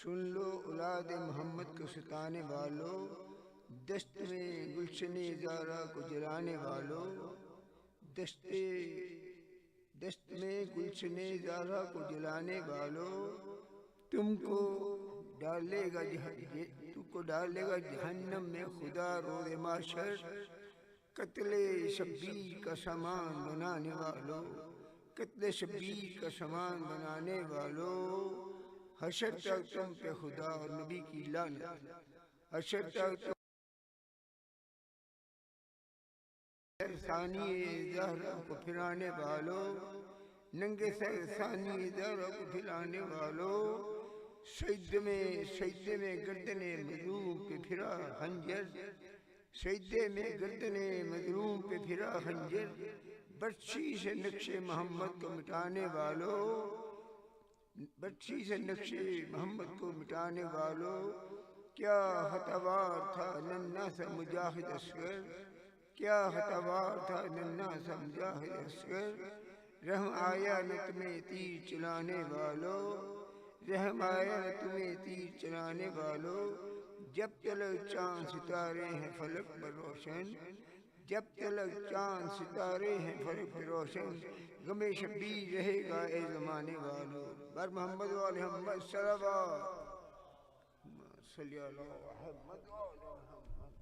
سن لو اولاد محمد کو ستانے والوں، دست میں گلشن زہرا کو جلانے والوں، دست میں گلشن زہرا کو جلانے والوں، تم کو ڈالے گا جہنم میں خدا روز محشر، قتل شبیر کا سامان بنانے والوں، قتل شبیر کا سامان بنانے والوں، حشر تک تم پہ خدا اور نبی کی لعنت، حشر تک تم ثانی زہرا کو پھرانے والوں، ننگے سر ثانی زہرا کو پھرانے والوں، سجدے میں گردن مظلوم پہ پھرا خنجر، سجدے میں گردن مظلوم پہ پھرا خنجر، برچھی سے نقش محمد کو مٹانے والوں، برچھی سے نقش محمد کو مٹانے والوں، کیا خطوار تھا ننھا سا مجاہد اصغر، کیا خطوار تھا ننھا سا مجاہد اصغر، رحم آیا نہ تمہیں تیر چلانے والوں، رحم آیا نہ تمہیں تیر چلانے والوں، جب تلک چاند ستارے ہیں فلک پر روشن، جب تلک چاند ستارے ہیں فلک پر روشن، غم شبیر رہے گا اے زمانے والوں، بر محمد و آل محمد صلوات صلی اللہ محمد و آل محمد۔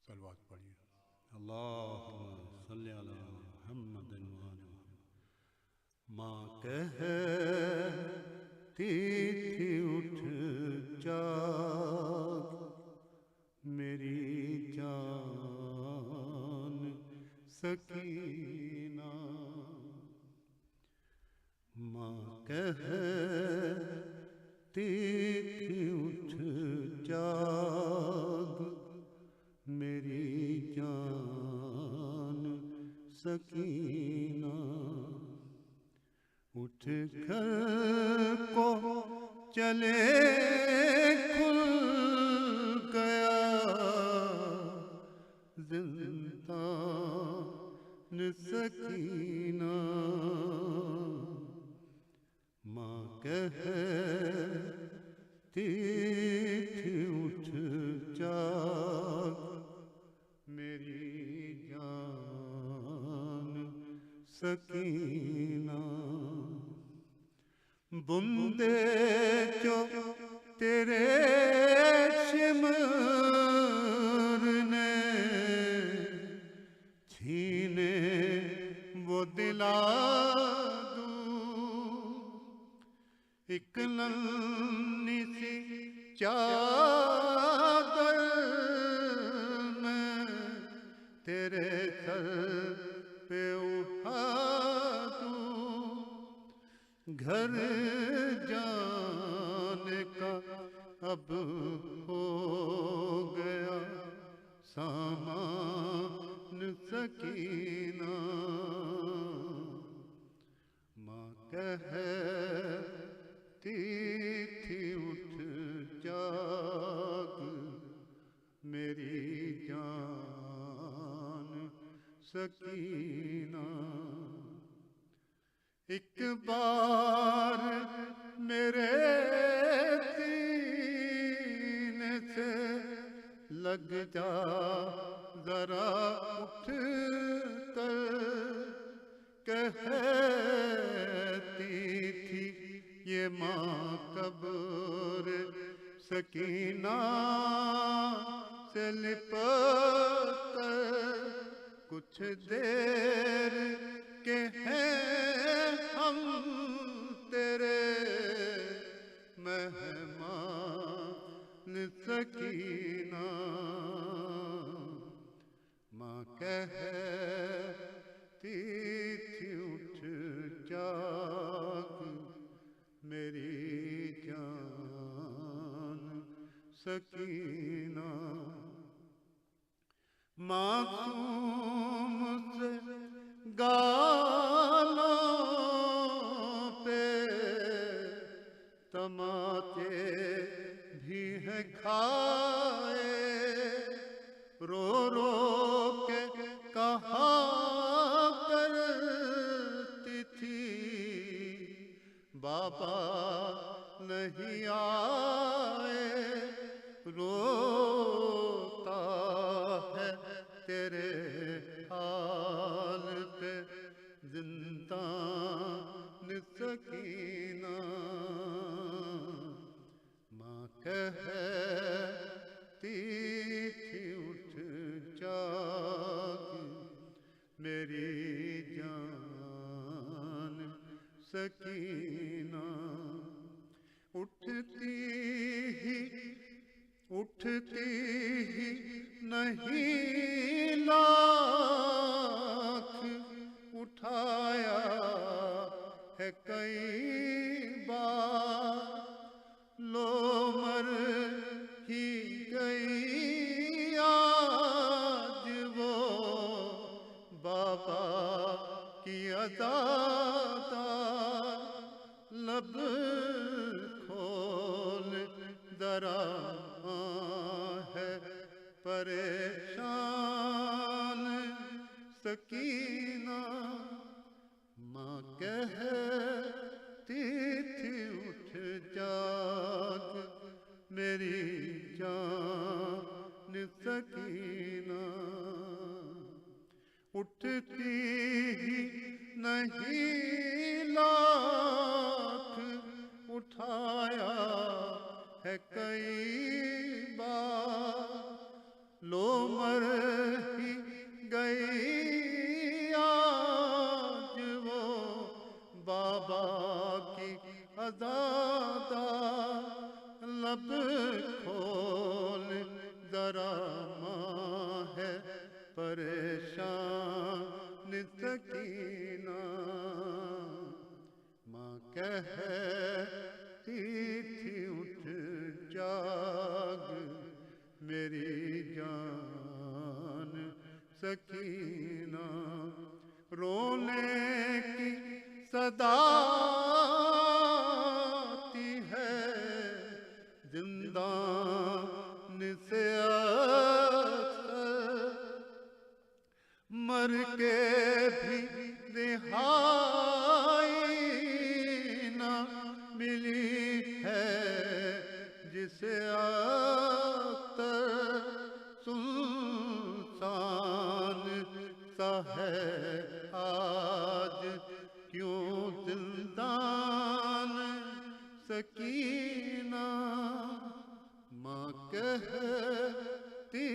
صلوات پڑھیے، اللہم صلی علی محمد و آل محمد۔ ماں کہتی تھی اٹھ جاگ میری جان سکینہ، ماں کہتی تھی اٹھ جاگ میری جان سکینہ، اٹھ کر کو چلے کھل گیا زندان سکینہ، ماں کہتی تھی اٹھ جاگ میری جان سکینہ، بندے جو تیرے شمر نے چھینے وہ دلا دوں، ایک ننھی سی چادر میں تیرے سر پہ اٹھا دوں، گھر جانے کا اب ہو گیا سامان سکینہ، ماں کہتی تھی اٹھ جاگ میری جان سکینہ، ایک بار میرے سینے سے لگ جا ذرا اٹھ کر، کہتی تھی یہ ماں قبر سکینہ سے لپٹ کر، کچھ دیر کے ہیں ہم تیرے مہمان سکینہ، ماں کہتی تھی اٹھ جاگ میری جان سکینہ، معصوم سے گالوں پہ تماچے کے بھی ہیں کھائے، رو رو کے کہا کرتی تھی بابا نہیں آئے، روتا ہے تیرے حال پہ زندان سکینہ، ماں کہتی تھی اٹھ جاگ میری جان سکینہ، اٹھتی ہی نہیں لاکھ اٹھایا ہے کئی بار، لو مر ہی گئی آج وہ بابا کی عزادار، لب کھول ذرا ہے پریشان سکینہ، ماں کہتی تھی اٹھ جاگ میری جان سکینہ، اٹھتی ہی نہیں لاکھ اٹھایا ہے کئی بار، لو مر ہی گئی آج وہ بابا کی عزادار، لب کھول ذرا ماں ہے پریشان سکینہ، ماں کہتی تھی اٹھ جاگ میری جان سکینہ، رونے کی صدا آتی ہے زندان سے اکثر، مر کے بھی رہائی نہ ملی ہے جسے اکثر، سنسان سا ہے آج کیوں زندان سکینہ، ماں کہتی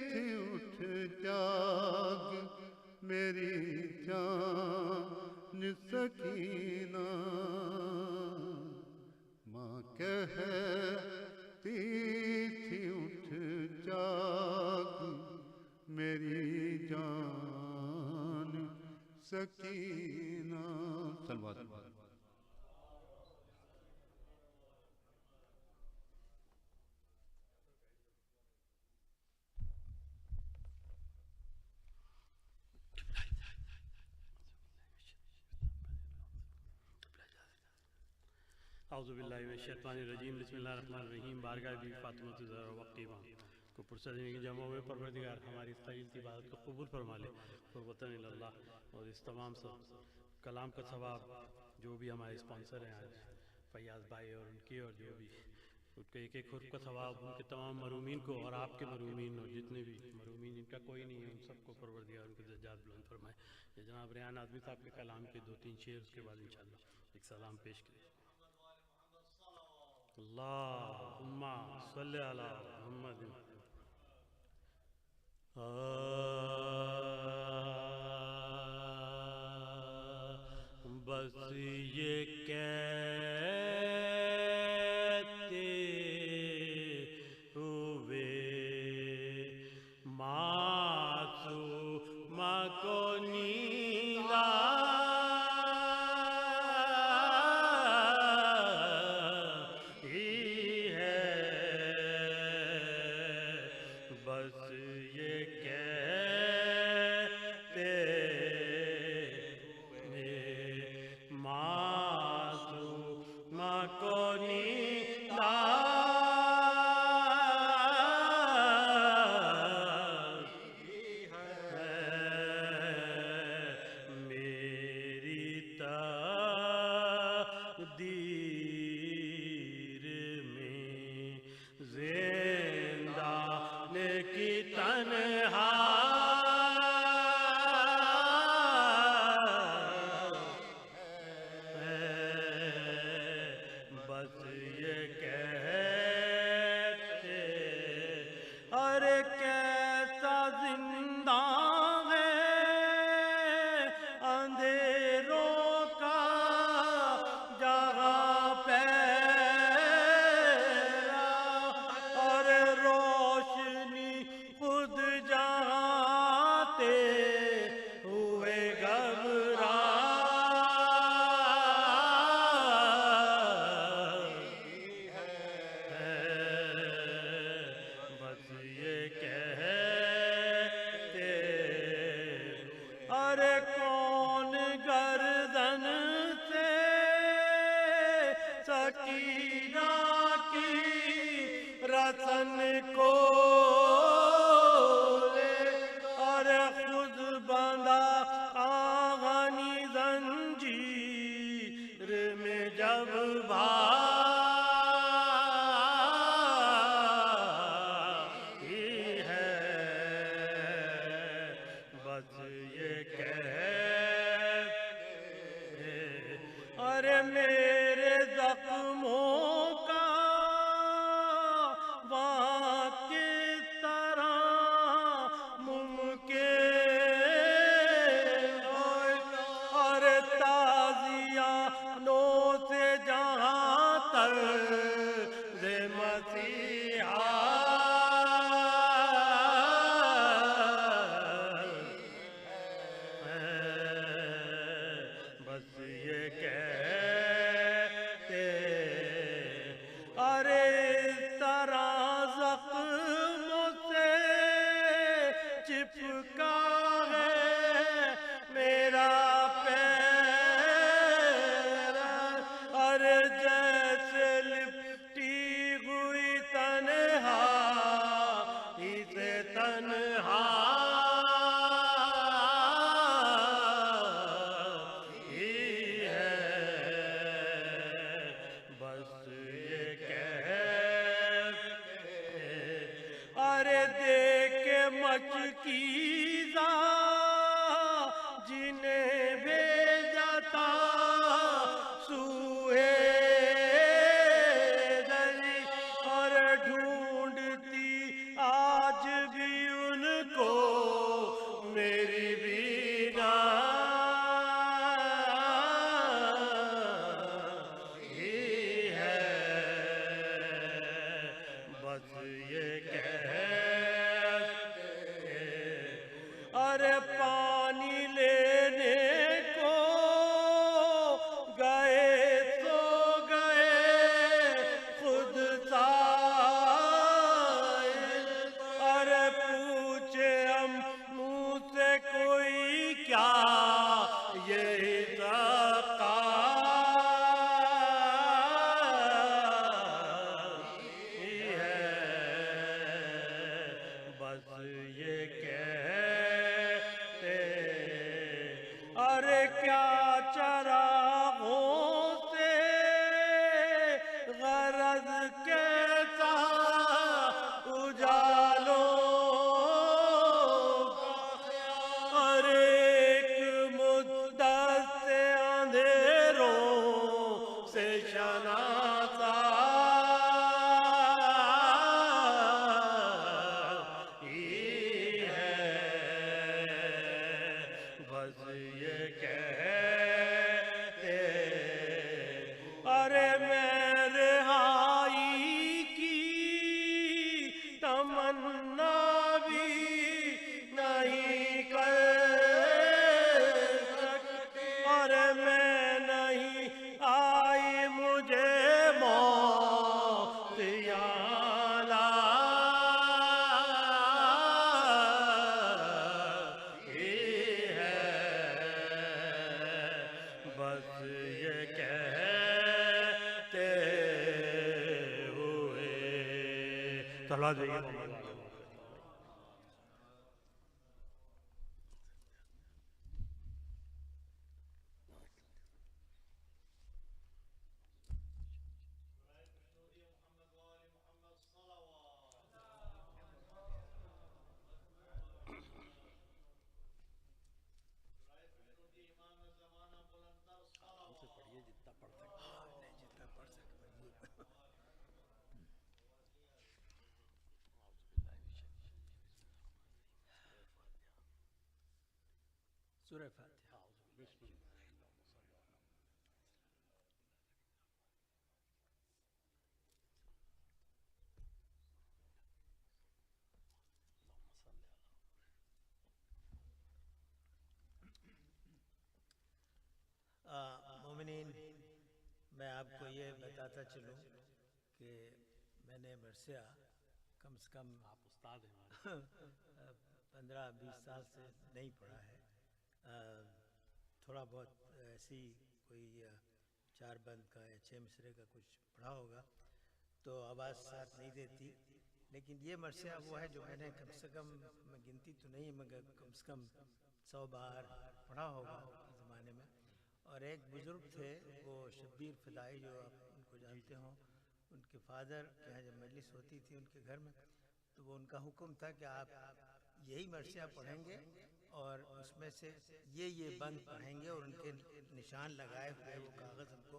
تھی اٹھ جاگ میری جان سکینہ، ماں کہتی تھی اٹھ جاگ میری جان سکینہ، صلوات اعوذ باللہ من الشیطان الرجیم، بسم اللہ الرحمن الرحیم۔ بارگاہ بی فاطمہ الزہرا وقتی امام کو پرسدنے کی جمع ہوئے، پروردگار ہماری اس طویل عبادت کو قبول فرما لے، قربتاً اللہ، اور اس تمام سب کلام کا ثواب جو بھی ہمارے اسپانسر ہیں آج فیاض بھائی اور ان کی، اور جو بھی ان کے ایک ایک حرف کا ثواب ان کے تمام مرحومین کو، اور آپ کے مرحومین اور جتنے بھی مرحومین جن کا کوئی نہیں ہے ان سب کو پروردگار ان کے درجات بلند فرمائے۔ یہ جناب ریحان آدمی صاحب کے کلام کے 2-3 شعر، اس کے بعد انشاءاللہ ایک سلام پیش کریں۔ اللہم صلی علی محمد۔ بس یہ کہتے ہوئے معصوم کو نیند معصوم رسن کو لے اور خود باندھا آغانی زنجیر میں جب بھائی ہے بس یہ کہتے ارے میرے زخموں کا وہاں کس طرح ممکن اور تازیانوں سے جہاں طرز مسیحا بس یہ کہتے ارے اس طرح زخموں سے چپکا ہے میرا پیر ارے جیسے لپٹی ہوئی تنہائی سے تنہائی ہے بس یہ کہتے ارے دیکھ کے مچکیزہ جنہیں بھیجا تھا سوئے دری اور ڈھونڈتی آج بھی ان کو میری بینا ہی ہے بس یہ کہتے ارے پانی لینے کو گئے تو گئے خود سائل ارے پوچھے ہم منہ سے کوئی کیا یہی ہے بس یہ کہتے ارے کیا چراغوں سے غرض کیسا اجالوں ارے ایک مدت سے اندھیروں سے شناسائی ہے بس یہ کہتے ارے میں رہائی کی تمنا بھی نہیں کر سکتی اور میں نہیں آئی مجھے موت یہاں لائی ہے بس یہ کہتے ہوئے چلا جائیے سورہ فاتحہ بسم اللہ مومنین، میں آپ کو یہ بتاتا چلوں کہ میں نے مرثیہ کم سے کم آپ استاد ہیں 15-20 سال سے نہیں پڑھا ہے. تھوڑا بہت ایسی کوئی 4 بند کا یا 6 مصرے کا کچھ پڑھا ہوگا تو آواز ساتھ نہیں دیتی. لیکن یہ مرثیہ وہ ہے جو میں نے کم سے کم، میں گنتی تو نہیں مگر کم سے کم 100 بار پڑھا ہوگا اس زمانے میں. اور ایک بزرگ تھے وہ شبیر فدائی، جو آپ ان کو جانتے ہوں، ان کے فادر کے یہاں جب مجلس ہوتی تھی ان کے گھر میں، تو وہ ان کا حکم تھا کہ آپ یہی مرثیہ پڑھیں گے اور اس میں سے یہ بند پڑھیں گے، اور ان کے نشان لگائے ہوئے وہ کاغذ ہم کو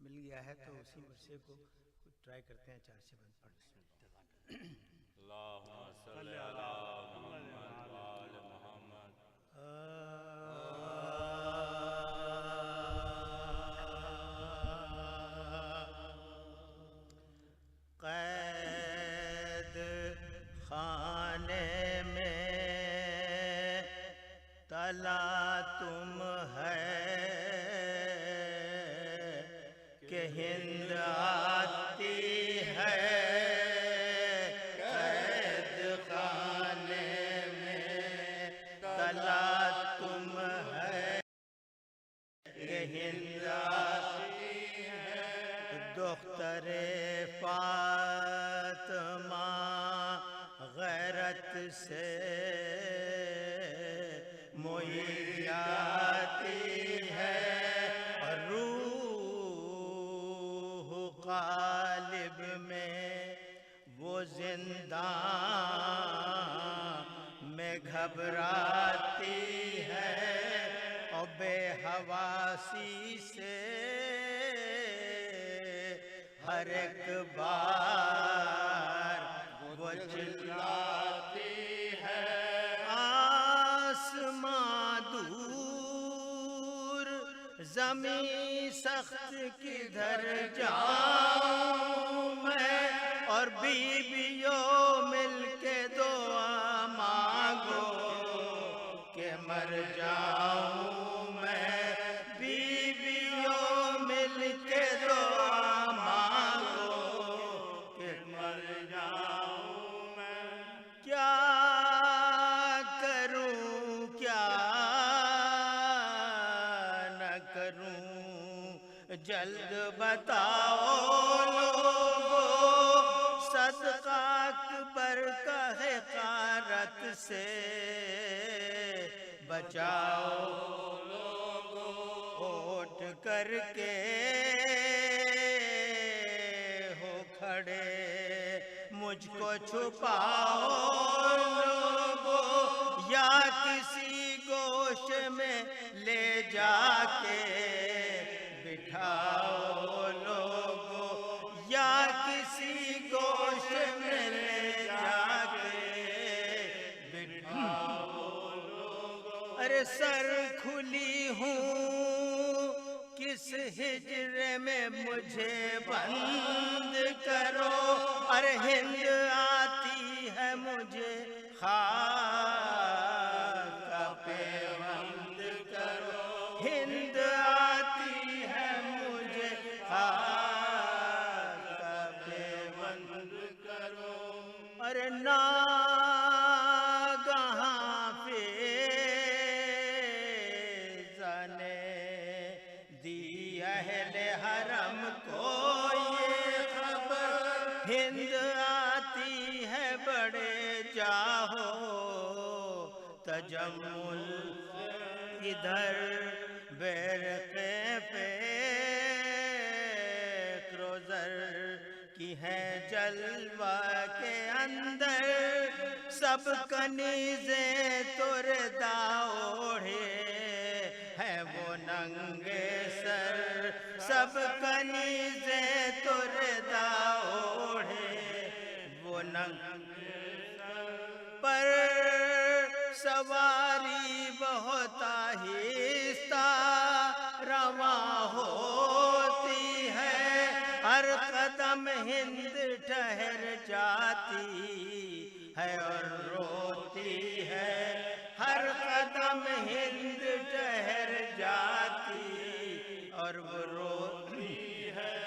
مل گیا ہے، تو اسی مرثیے کو ٹرائی کرتے ہیں 4 سے بند پڑھنے. اللہم صلی علی محمد وآل محمد. قید خانے میں تلا تم ہے کہ ہند آتی ہے. قید خانے میں تلا تم ہے کہ ہند آتی ہے. دختر فاطمہ غیرت سے موئی جاتی ہے، اور روح قالب میں وہ زندان میں گھبراتی ہے، اور بے حواسی سے ہر ایک بار وہ چلاتی ہے. آسماں دور زمین سخت کدھر جاؤں میں، اور بیویوں مل کے دعا مانگو کہ مر جاؤں میں. بیویوں مل کے دعا مانگو کہ مر جاؤں میں. کیا کروں کیا نہ کروں جلد بتاؤ لوگو، صدقہ اکبر کا حقارت سے بچاؤ لوگو. اٹھ کر کے ہو کھڑے مجھ کو چھپاؤ لوگو، یا کسی گوشے میں لے جا کے بٹھاؤ لوگو، یا کسی گوشے میں لے جا کے بٹھاؤ لوگو. ارے سر کھلی ہوں کس ہجرے میں مجھے بند کرو، ارے ہند آتی ہے مجھے خاک کا پیوند کرو. ہند آتی ہے مجھے خاک کا پیوند کرو. ارے ناگہاں فیضا نے دی اہل حرم کو یہ خبر، ہند آتی ہے بڑے جاہو تجمل. ادھر بیرقے فکر و زر کی ہے جلوہ کے اندر، سب کنیزیں تردا اوڑھے ہیں وہ ننگے سر، سب کنیزیں تردا اوڑھے وہ ننگے سر. پر سواری بہت آہستہ رواں ہوتی ہے، ہر قدم ہند ٹھہر جاتی ہے اور روتی ہے، ہر قدم ہند ٹھہر جاتی اور وہ روتی ہے.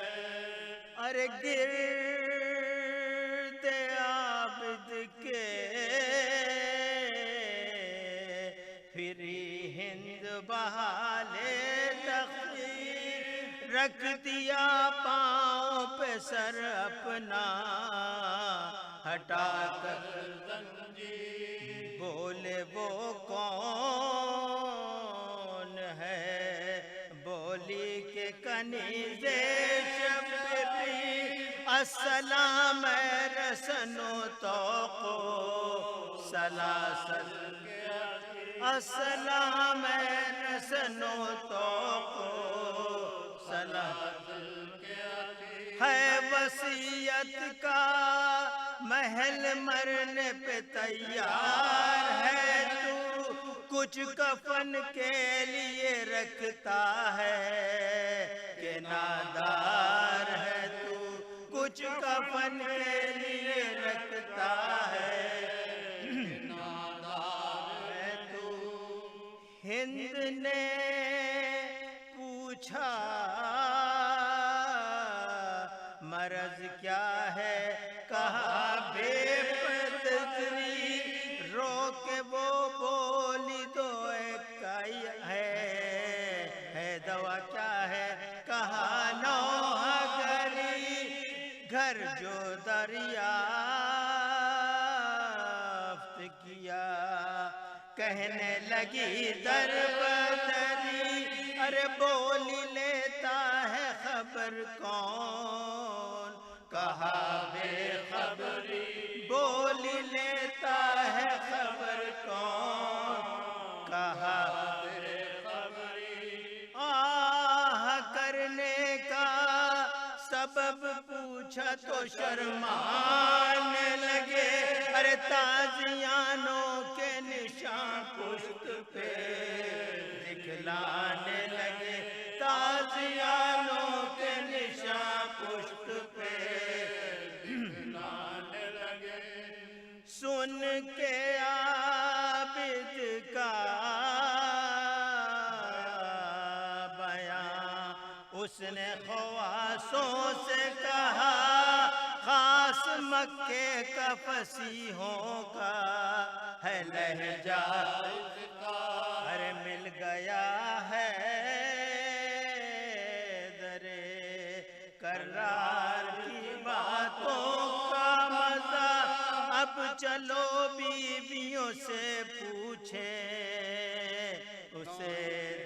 ارے گرد عابد کے پھری ہند بحالے تخیر، رکھ دیا پاؤں پہ سر اپنا ہٹا کر بولے وہ کون ہے، بولی کے کنیزِ شب بی السلام رسن و توق و سلاسل، السلام رسن و توق و سلاسل ہے وصیت کا محل مرنے پہ تیار ہے تو، کچھ کفن کے لیے رکھتا ہے کہ نادار ہے تو، کچھ کفن کے لیے رکھتا ہے نادار ہے تو۔ ہند نے پوچھا مرض کیا ہے، کہا بے پدری، رو کے وہ بولی دو ایک ہے دوا کیا ہے، کہا نوح گری، گھر جو دریافت کیا، کہنے لگی در بدری، ارے بولی لیتا ہے خبر کون، کہا بے خبری، بولی لیتا ہے خبر کون، کہا بے خبری۔ آہ کرنے کا سبب پوچھا تو شرمانے لگے، ارے تازیانوں کے نشان پشت پہ دکھلانے لگے، تازیانوں کے نشان پشت پہ دکھلانے لگے۔ سن کے عابد کا بیان اس نے خواصوں سے کہا، خاص مکے کا فصیحوں کا ہے لہجہ، ارے مل گیا ہے درے کرار کی باتوں کا مزہ، اب چلو بیویوں سے پوچھیں اسے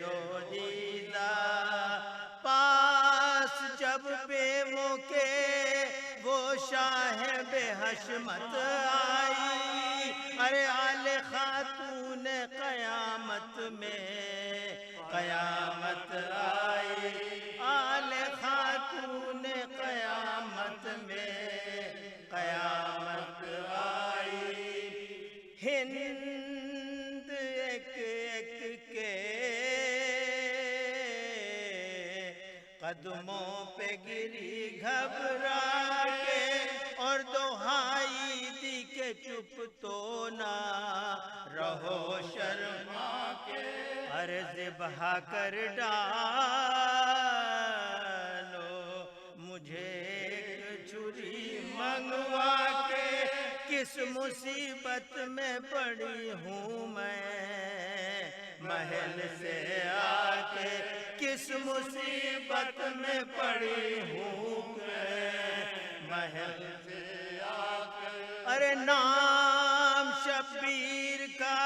دو دیدہ، پاس جب بیووں کے وہ شاہ بے حشمت آئی، ارے آل خاتون قیامت میں قیامت آئی، آل خاتون قیامت میں قیامت آئی۔ ہند ایک ایک کے قدموں پہ گری گھبرا کے، اور دہائی دی کہ چپ تو نہ رہو شرما کے، ارے ذبح کر ڈالو مجھے ایک چھری منگوا کے، کس مصیبت میں پڑی ہوں میں محل سے آ کے، کس مصیبت میں پڑی ہوں میں محل سے آ کے، ارے نام شبیر کا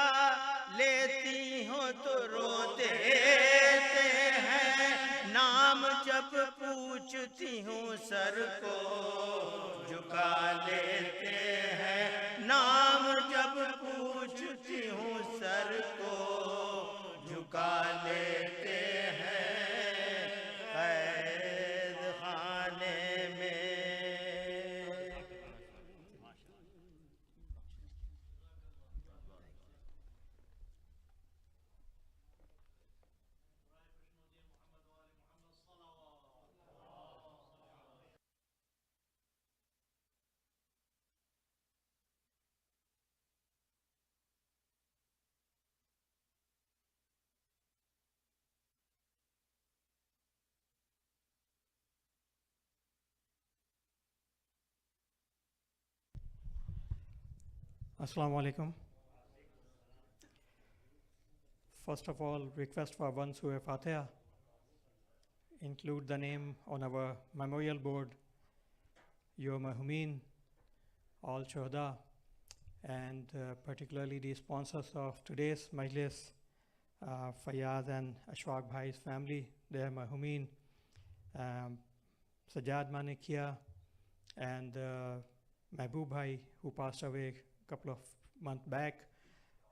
لیتی ہوں تو رو دیتے ہیں، نام جب پوچھتی ہوں سر کو جھکا لیتے ہیں، نام جب پوچھتی ہوں سر کو جھکا لیتے ہیں قید خانے میں۔ Assalamu alaikum. First of all, request for one Surah Fatiha. Include the name on our memorial board, your Mahumeen, all Shuhada, and particularly the sponsors of today's Majlis, Fayyaz and Ashwaq Bhai's family, their Mahumeen, Sajjad Manikia, and Mehboob Bhai, who passed away a couple of months back,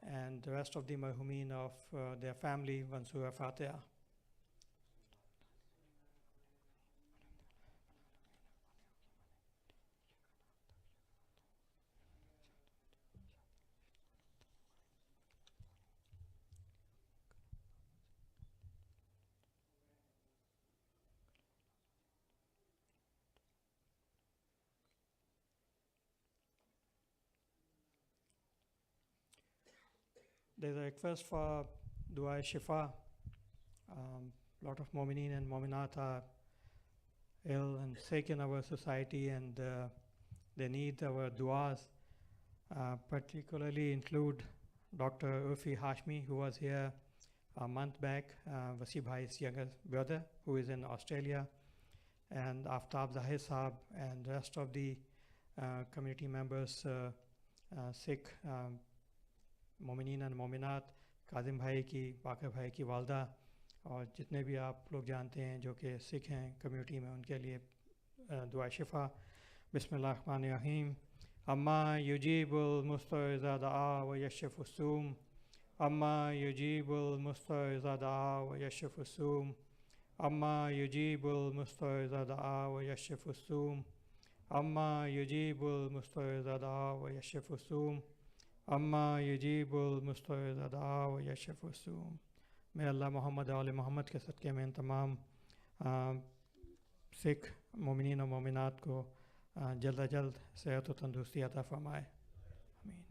and the rest of the Mahumeen of their family, Surah Fatiha. There's a request for Dua Shifa. Lot of Mu'mineen and Mu'minat are ill and sick in our society, and they need our du'as. Particularly include Dr. Urfi Hashmi, who was here a month back, Wasi Bhai's younger brother, who is in Australia, and Aftab Zahir Saab, and the rest of the community members, Sikh, मोमिनीन और मोमिनात, काजिम भाई की, बाकर भाई की वालदा, और जितने भी आप लोग जानते हैं जो कि सिख हैं कम्युनिटी में, उनके लिए दुआ शिफा। बिस्मिल्लाहिर्रहमानिर्रहीम। अम्मा युजीबुल मुस्तइज़ा दुआ व यशफ़ु सूम, अम्मा युजीबुल मुस्तइज़ा दुआ व यशफ़ु सूम, अम्मा युजीबुल मुस्तइज़ा दुआ व यशफ़ु सूम, अम्मा युजीबुल मुस्तइज़ा दुआ व यशफ़ु सूम, Amma yujibul musta'idha du'a wa yashfu as-sum. May Allah Muhammad wa ali Muhammad के सदक़े में इन तमाम सिख मोमिनीन और मोमिनात को जल्द अज जल्द सेहत और तंदुरुस्ती अता फरमाए। आमीन।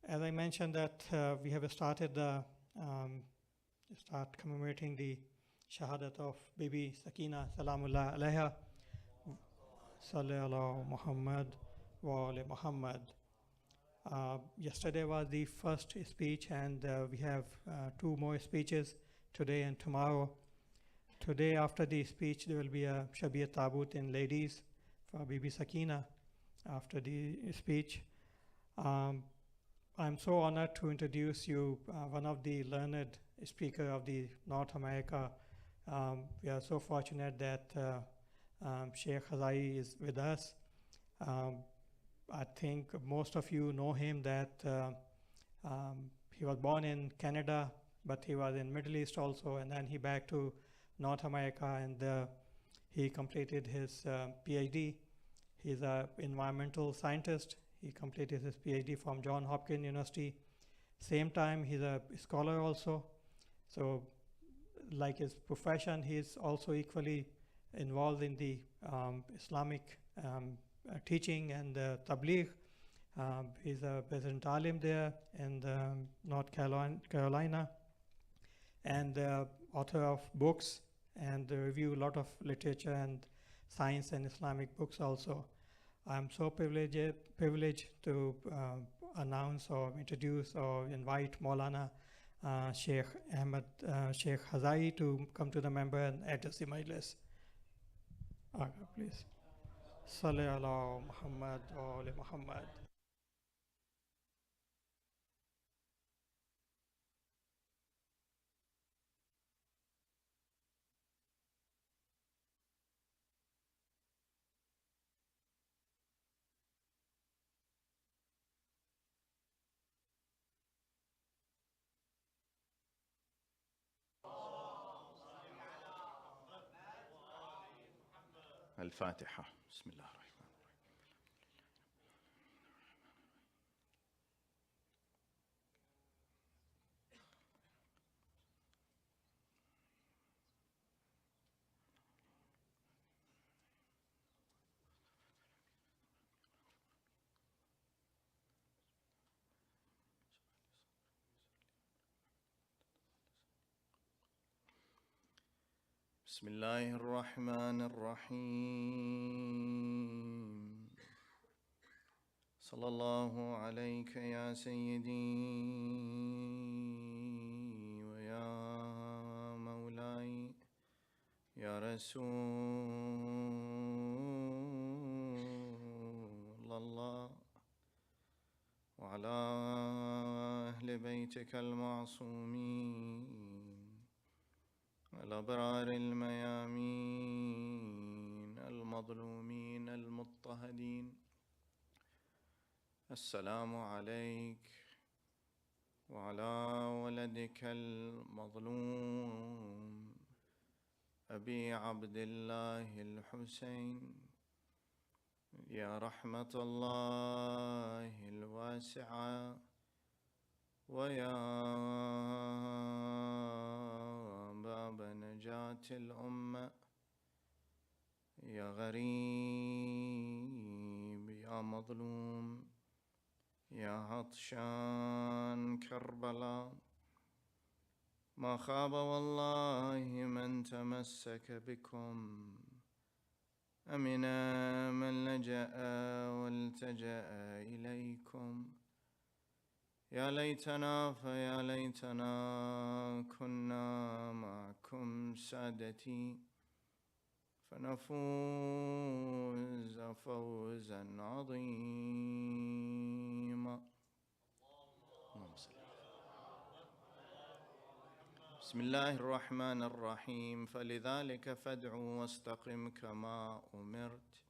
As I mentioned that we have started commemorating the Shahadat of Bibi Sakina Salamullah Alaiha. Salli ala Muhammad wa ali Muhammad. Yesterday was the first speech, and we have two more speeches today and tomorrow. Today, after the speech, there will be a Shabiyat Tabut in ladies for Bibi Sakina after the speech. I'm so honored to introduce you one of the learned speaker of the North America. We are so fortunate that Shaykh Hazari is with us. I think most of you know him, that he was born in Canada, but he was in Middle East also, and then he back to North America, and he completed his PhD. He's an environmental scientist. He completed his PhD from Johns Hopkins University. Same time, he's a scholar also. So like his profession, he's also equally involved in the Islamic teaching and tabligh. He's a resident alim there in North Carolina, and author of books, and review a lot of literature and science and Islamic books also. I'm so privileged to announce or introduce or invite Maulana Shaykh Hazari to come to the member and address the Majlis. Please. Salli ala Muhammad wa ali Muhammad. الفاتحة. بسم الله الرحمن الرحيم. بسم الله الرحمن الرحيم. صلى الله عليك يا سيدي ويا مولاي يا رسول وعلى أهل بيتك المعصومين الأبرار الميامين المظلومين المضطهدين. السلام عليك وعلى ولدك المظلوم أبي عبد الله الحسين. يا رحمة الله الواسعة ويا باب نجاة الأمة، يا غريب يا مظلوم يا عطشان كربلاء، ما خاب والله من تمسك بكم، أمن من لجأ والتجأ إليكم. يا ليتنا فيا ليتنا كنا معكم سادتي فنفوز فوزا عظيما. بسم الله الرحمن الرحيم. فلذلك فادع واستقم كما أمرت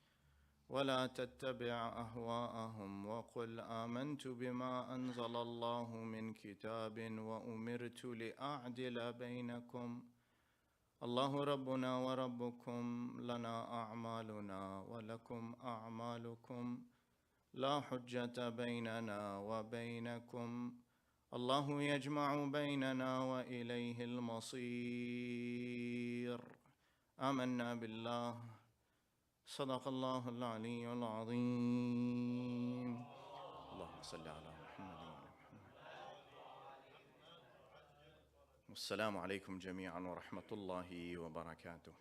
ولا تتبع أهواءهم وقل آمنت بما أنزل الله من كتاب وأمرت لأعدل بينكم الله ربنا وربكم لنا أعمالنا ولكم أعمالكم لا حجة بيننا وبينكم الله يجمع بيننا وإليه المصير. آمنا بالله. صدق الله العلي العظيم. اللهم صل على محمد وعلى محمد. والسلام عليكم جميعا ورحمة الله وبركاته.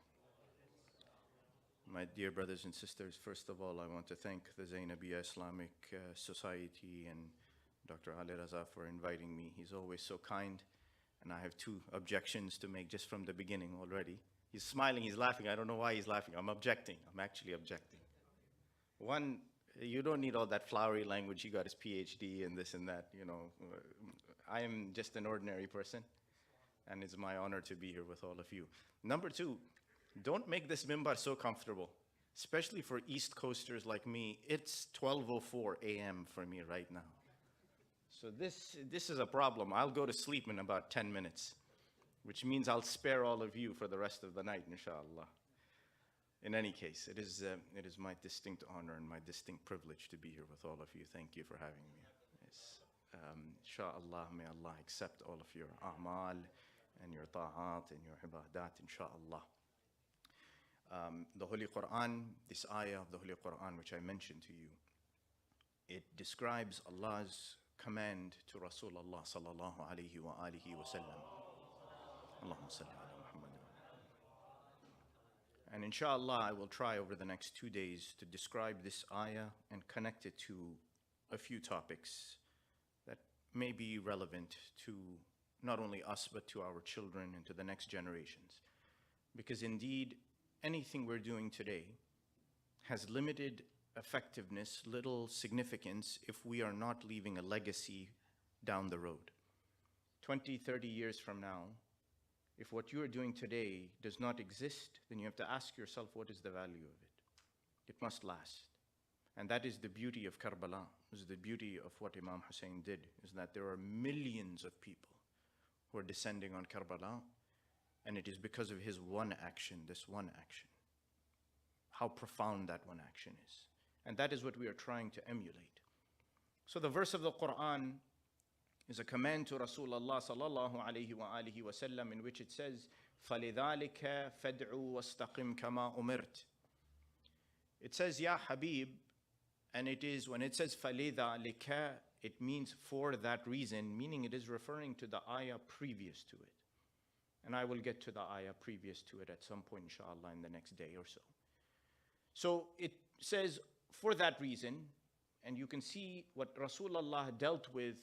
My dear brothers and sisters, first of all, I want to thank the Zainabiyya Islamic Society and Dr. Ali Raza for inviting me. He's always so kind, and I have two objections to make just from the beginning already. He's smiling, he's laughing. I don't know why he's laughing. I'm objecting. I'm actually objecting. One, you don't need all that flowery language. He got his PhD and this and that, you know. I am just an ordinary person, and it's my honor to be here with all of you. Number two, don't make this mimbar so comfortable, especially for East Coasters like me. It's 12:04 a.m. for me right now. So this is a problem. I'll go to sleep in about 10 minutes, which means I'll spare all of you for the rest of the night, inshallah. In any case, it is my distinct honor and my distinct privilege to be here with all of you. Thank you for having me. Yes. Inshallah, may Allah accept all of your a'mal and your ta'at and your ibadat, inshallah. The Holy Quran, this ayah of the Holy Quran which I mentioned to you, it describes Allah's command to Rasulullah sallallahu alayhi wa alihi wa sallam. Allahumma salli ala Muhammad. And inshallah, I will try over the next 2 days to describe this ayah and connect it to a few topics that may be relevant to not only us, but to our children and to the next generations. Because indeed, anything we're doing today has limited effectiveness, little significance, if we are not leaving a legacy down the road. 20, 30 years from now, if what you are doing today does not exist, then you have to ask yourself, what is the value of it? It must last. And that is the beauty of Karbala, is the beauty of what Imam Hussein did, is that there are millions of people who are descending on Karbala, and it is because of his one action, this one action. How profound that one action is. And that is what we are trying to emulate. So the verse of the Quran is a command to Rasulullah sallallahu alayhi wa alihi wa sallam, in which it says, فَلِذَلِكَ فَادْعُوا وَاسْتَقِمْ كَمَا أُمِرْتَ. It says, Ya Habib, and it is, when it says فَلِذَلِكَ, it means for that reason, meaning it is referring to the ayah previous to it. And I will get to the ayah previous to it at some point, inshallah, in the next day or so. So it says, for that reason, and you can see what Rasulullah dealt with,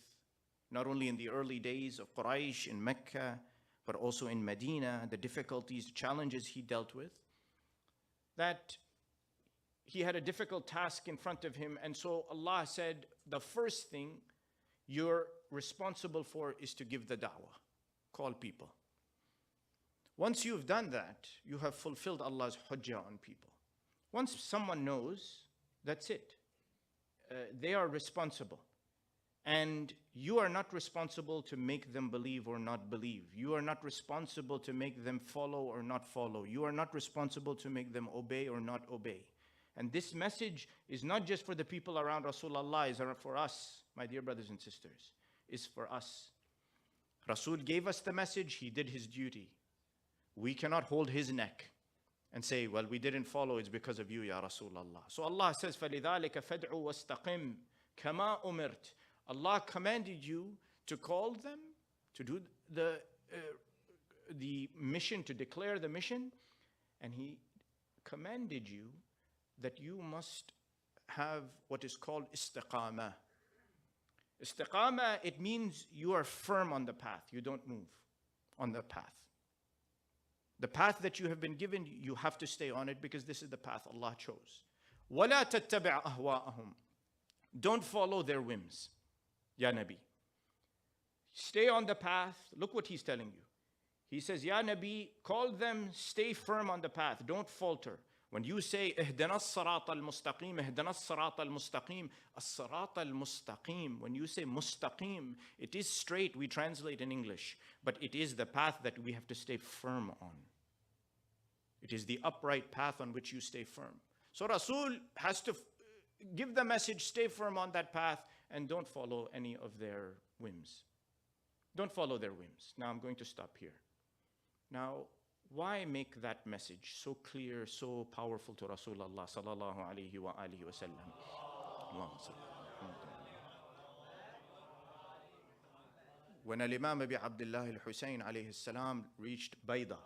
not only in the early days of Quraysh in Mecca, but also in Medina, the difficulties, challenges he dealt with, that he had a difficult task in front of him. And so Allah said, the first thing you're responsible for is to give the da'wah, call people. Once you've done that, you have fulfilled Allah's hujjah on people. Once someone knows, that's it. They are responsible. And you are not responsible to make them believe or not believe. You are not responsible to make them follow or not follow. You are not responsible to make them obey or not obey. And this message is not just for the people around Rasulullah, it's for us, my dear brothers and sisters. It's for us. Rasul gave us the message, he did his duty. We cannot hold his neck and say, well, we didn't follow, it's because of you, Ya Rasulullah. So Allah says, فَلِذَلِكَ فَادْعُوا وَاسْتَقِمْ كَمَا أُمِرْتَ. Allah commanded you to call them, to do the mission, to declare the mission, and He commanded you that you must have what is called istiqamah. Istiqamah, it means you are firm on the path, you don't move on the path. The path that you have been given, you have to stay on it because this is the path Allah chose. وَلَا تَتَّبِعْ أَهْوَاءَهُمْ. Don't follow their whims. Ya Nabi. Stay on the path. Look what he's telling you. He says, Ya Nabi, call them, stay firm on the path. Don't falter. When you say, اهدنا الصراط المستقيم, اهدنا الصراط المستقيم, الصراط المستقيم, when you say mustaqim, it is straight, we translate in English, but it is the path that we have to stay firm on. It is the upright path on which you stay firm. So Rasul has to give the message, stay firm on that path, and don't follow any of their whims. Don't follow their whims. Now I'm going to stop here. Now, why make that message so clear, so powerful to Rasulullah sallallahu alayhi wa alihi wa sallam? When Al-Imam Abi Abdullah al-Husayn alayhi salam reached Bayda,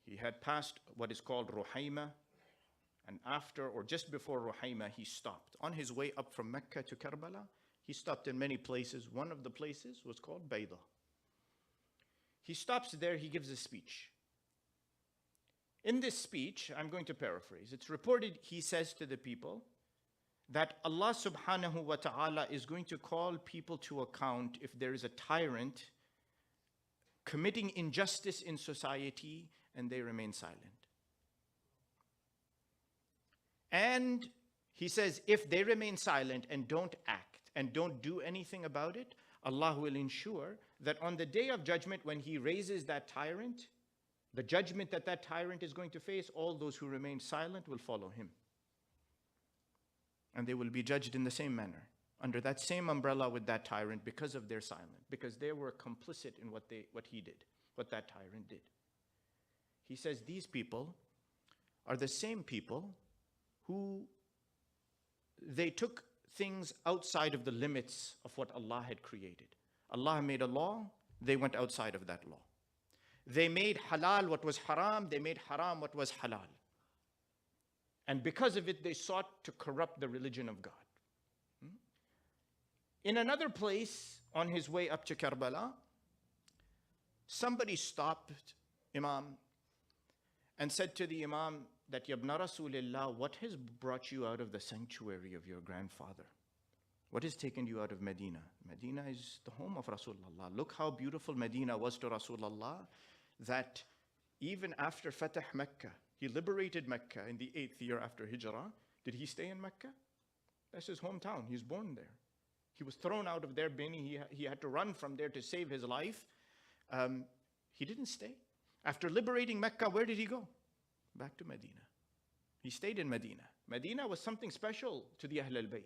he had passed what is called Ruhayma, and after or just before Ruhayma, he stopped. On his way up from Mecca to Karbala, he stopped in many places. One of the places was called Bayda. He stops there, he gives a speech. In this speech, I'm going to paraphrase. It's reported, he says to the people, that Allah subhanahu wa ta'ala is going to call people to account if there is a tyrant committing injustice in society and they remain silent. And he says, if they remain silent and don't act and don't do anything about it, Allah will ensure that on the day of judgment, when He raises that tyrant, the judgment that that tyrant is going to face, all those who remain silent will follow him. And they will be judged in the same manner, under that same umbrella with that tyrant because of their silence, because they were complicit in what he did, what that tyrant did. He says these people are the same people who they took things outside of the limits of what Allah had created. Allah made a law, they went outside of that law. They made halal what was haram, they made haram what was halal. And because of it, they sought to corrupt the religion of God. In another place, on his way up to Karbala, somebody stopped Imam and said to the Imam that, Yabna Rasulillah, what has brought you out of the sanctuary of your grandfather? What has taken you out of Medina? Medina is the home of Rasulullah. Look how beautiful Medina was to Rasulullah, that even after Fatah Mecca, he liberated Mecca in the 8th year after Hijrah. Did he stay in Mecca? That's his hometown. He's born there. He was thrown out of there. He had to run from there to save his life. He didn't stay. After liberating Mecca, where did he go? Back to Medina. He stayed in Medina. Medina was something special to the Ahl al-Bayt.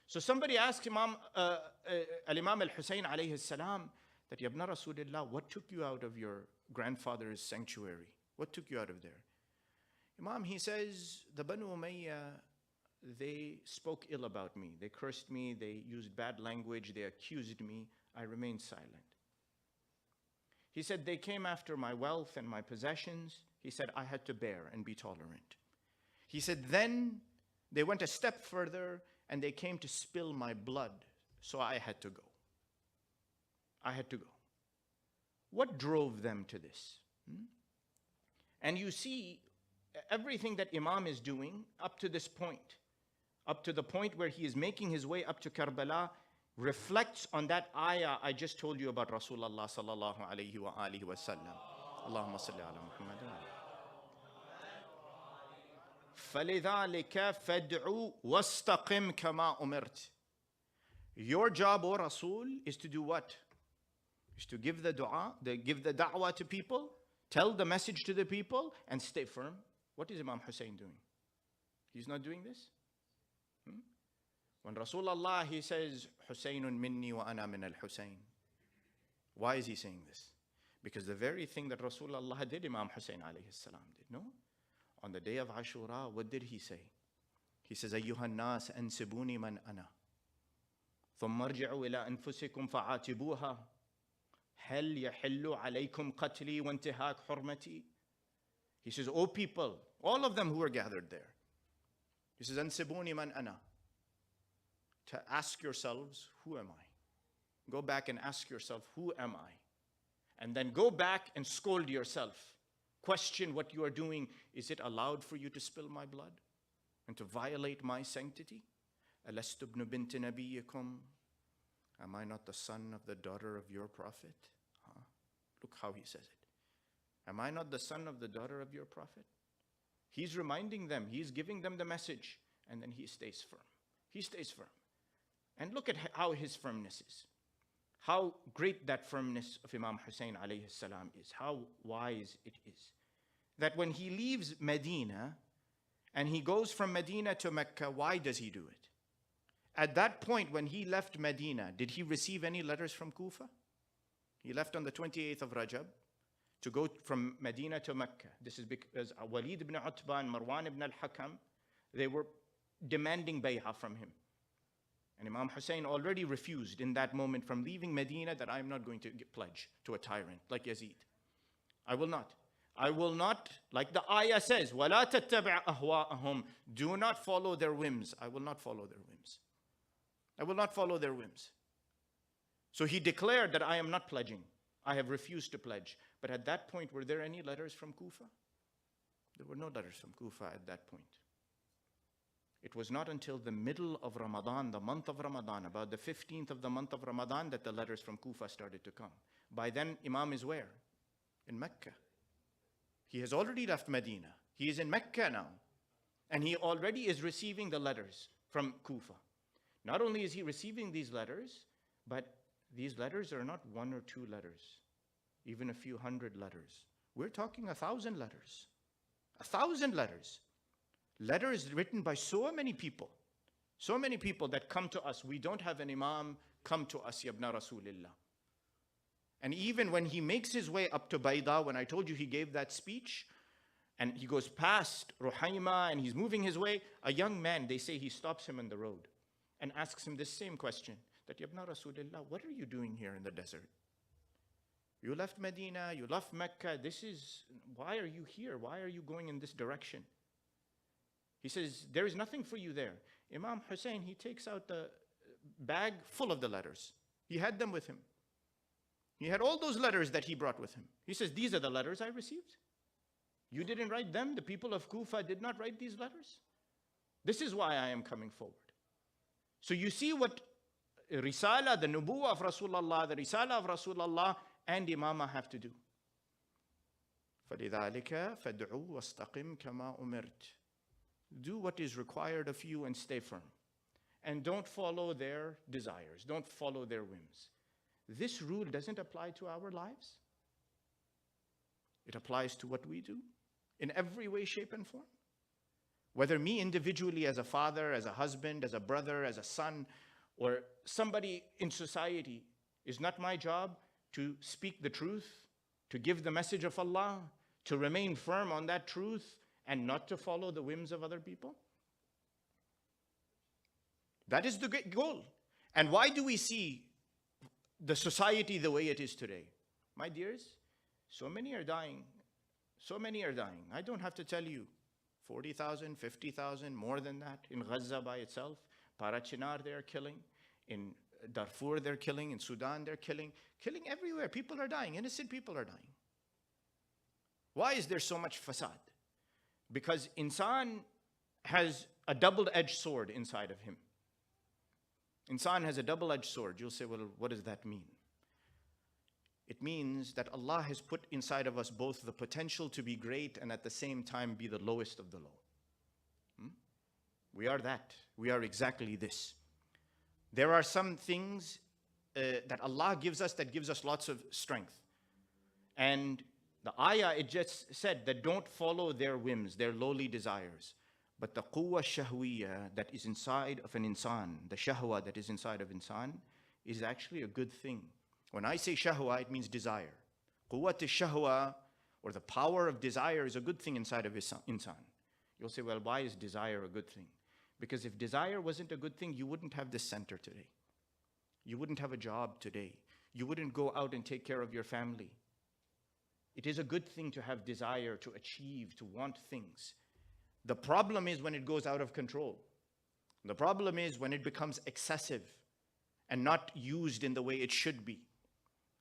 So somebody asked Al-Imam al-Husayn alayhi salam that, Yabna Rasulillah, what took you out of your grandfather's sanctuary? What took you out of there? Imam, he says, the Banu Umayyah, they spoke ill about me. They cursed me, they used bad language, they accused me. I remained silent. He said, they came after my wealth and my possessions. He said, I had to bear and be tolerant. He said, then they went a step further and they came to spill my blood, so I had to go. I had to go. What drove them to this? And you see, everything that Imam is doing up to this point, up to the point where he is making his way up to Karbala, reflects on that ayah I just told you about Rasulullah sallallahu alayhi wa alihi wa sallam. Allahumma salli ala Muhammad. فَلِذَلِكَ فَادْعُوا وَاسْتَقِمْ كَمَا أُمِرْتَ. Your job, O Rasul, is to do what? Is to give the dua, give the da'wah to people, tell the message to the people, and stay firm. What is Imam Hussein doing? He's not doing this? When Rasulullah, he says, Husaynun minni wa ana min al-Husayn. Why is he saying this? Because the very thing that Rasulullah did, Imam Hussein alayhi salam did, no? On the day of Ashura, what did he say? He says, Ayyuhan nas ansibuni man ana. ثم ارجعوا إلى أنفسكم فعاتبوها هل يحل عليكم قتلي وانتهاك حرمتي. He says, O people, all of them who are gathered there. He says, أنسبوني من أنا. To ask yourselves, who am I? Go back and ask yourself, who am I? And then go back and scold yourself. Question what you are doing. Is it allowed for you to spill my blood and to violate my sanctity? أَلَسْتُ ابْنُ بِنْتِ نَبِيِّكُمْ. Am I not the son of the daughter of your prophet? Look how he says it. Am I not the son of the daughter of your prophet? He's reminding them, he's giving them the message, and then he stays firm. He stays firm. And look at how his firmness is. How great that firmness of Imam Hussein alayhi salam is. How wise it is. That when he leaves Medina, and he goes from Medina to Mecca, why does he do it? At that point, when he left Medina, did he receive any letters from Kufa? He left on the 28th of Rajab to go from Medina to Mecca. This is because Walid ibn Utbah and Marwan ibn al-Hakam, they were demanding bay'ah from him. And Imam Hussein already refused in that moment from leaving Medina that I am not going to pledge to a tyrant like Yazid. I will not. I will not, like the ayah says, وَلَا تَتَّبِعْ أَهْوَاءَهُمْ. Do not follow their whims. I will not follow their whims. I will not follow their whims. So he declared that I am not pledging. I have refused to pledge. But at that point, were there any letters from Kufa? There were no letters from Kufa at that point. It was not until the middle of Ramadan, the month of Ramadan, about the 15th of the month of Ramadan, that the letters from Kufa started to come. By then, Imam is where? In Mecca. He has already left Medina. He is in Mecca now. And he already is receiving the letters from Kufa. Not only is he receiving these letters, but these letters are not one or two letters, even a few hundred letters. We're talking 1,000 letters. 1,000 letters. Letters written by so many people that come to us. We don't have an Imam come to us, Yabna Rasulillah. And even when he makes his way up to Bayda, when I told you he gave that speech, and he goes past Ruhaima and he's moving his way, a young man, they say he stops him on the road and asks him this same question, that Yabna Rasulillah, what are you doing here in the desert? You left Medina, you left Mecca, why are you here? Why are you going in this direction? He says, there is nothing for you there. Imam Hussein, he takes out the bag full of the letters. He had them with him. He had all those letters that he brought with him. He says, these are the letters I received. You didn't write them. The people of Kufa did not write these letters. This is why I am coming forward. So you see what Risala, the Nubuwah of Rasulullah, the Risala of Rasulullah and Imamah have to do. فَلِذَلِكَ فَادْعُوا وَاسْتَقِمْ كَمَا أُمِرْتَ. Do what is required of you and stay firm. And don't follow their desires. Don't follow their whims. This rule doesn't apply to our lives. It applies to what we do in every way, shape, and form. Whether me individually as a father, as a husband, as a brother, as a son, or somebody in society, is not my job to speak the truth, to give the message of Allah, to remain firm on that truth, and not to follow the whims of other people? That is the great goal. And why do we see the society the way it is today? My dears, so many are dying. So many are dying. I don't have to tell you. 40,000, 50,000, more than that. In Gaza by itself. Parachinar they are killing. In Darfur they're killing. In Sudan they're killing. Killing everywhere. People are dying. Innocent people are dying. Why is there so much fasad? Because insan has a double-edged sword inside of him. Insan has a double-edged sword. You'll say, well, what does that mean? It means that Allah has put inside of us both the potential to be great and at the same time be the lowest of the low. We are that. We are exactly this. There are some things that Allah gives us that gives us lots of strength. And the ayah, it just said that don't follow their whims, their lowly desires. But the quwwa shahwiyya that is inside of an insan, the shahwa that is inside of insan, is actually a good thing. When I say shahwa, it means desire. Quwwat shahwa, or the power of desire, is a good thing inside of insan. You'll say, well, why is desire a good thing? Because if desire wasn't a good thing, you wouldn't have this center today. You wouldn't have a job today. You wouldn't go out and take care of your family. It is a good thing to have desire, to achieve, to want things. The problem is when it goes out of control. The problem is when it becomes excessive and not used in the way it should be.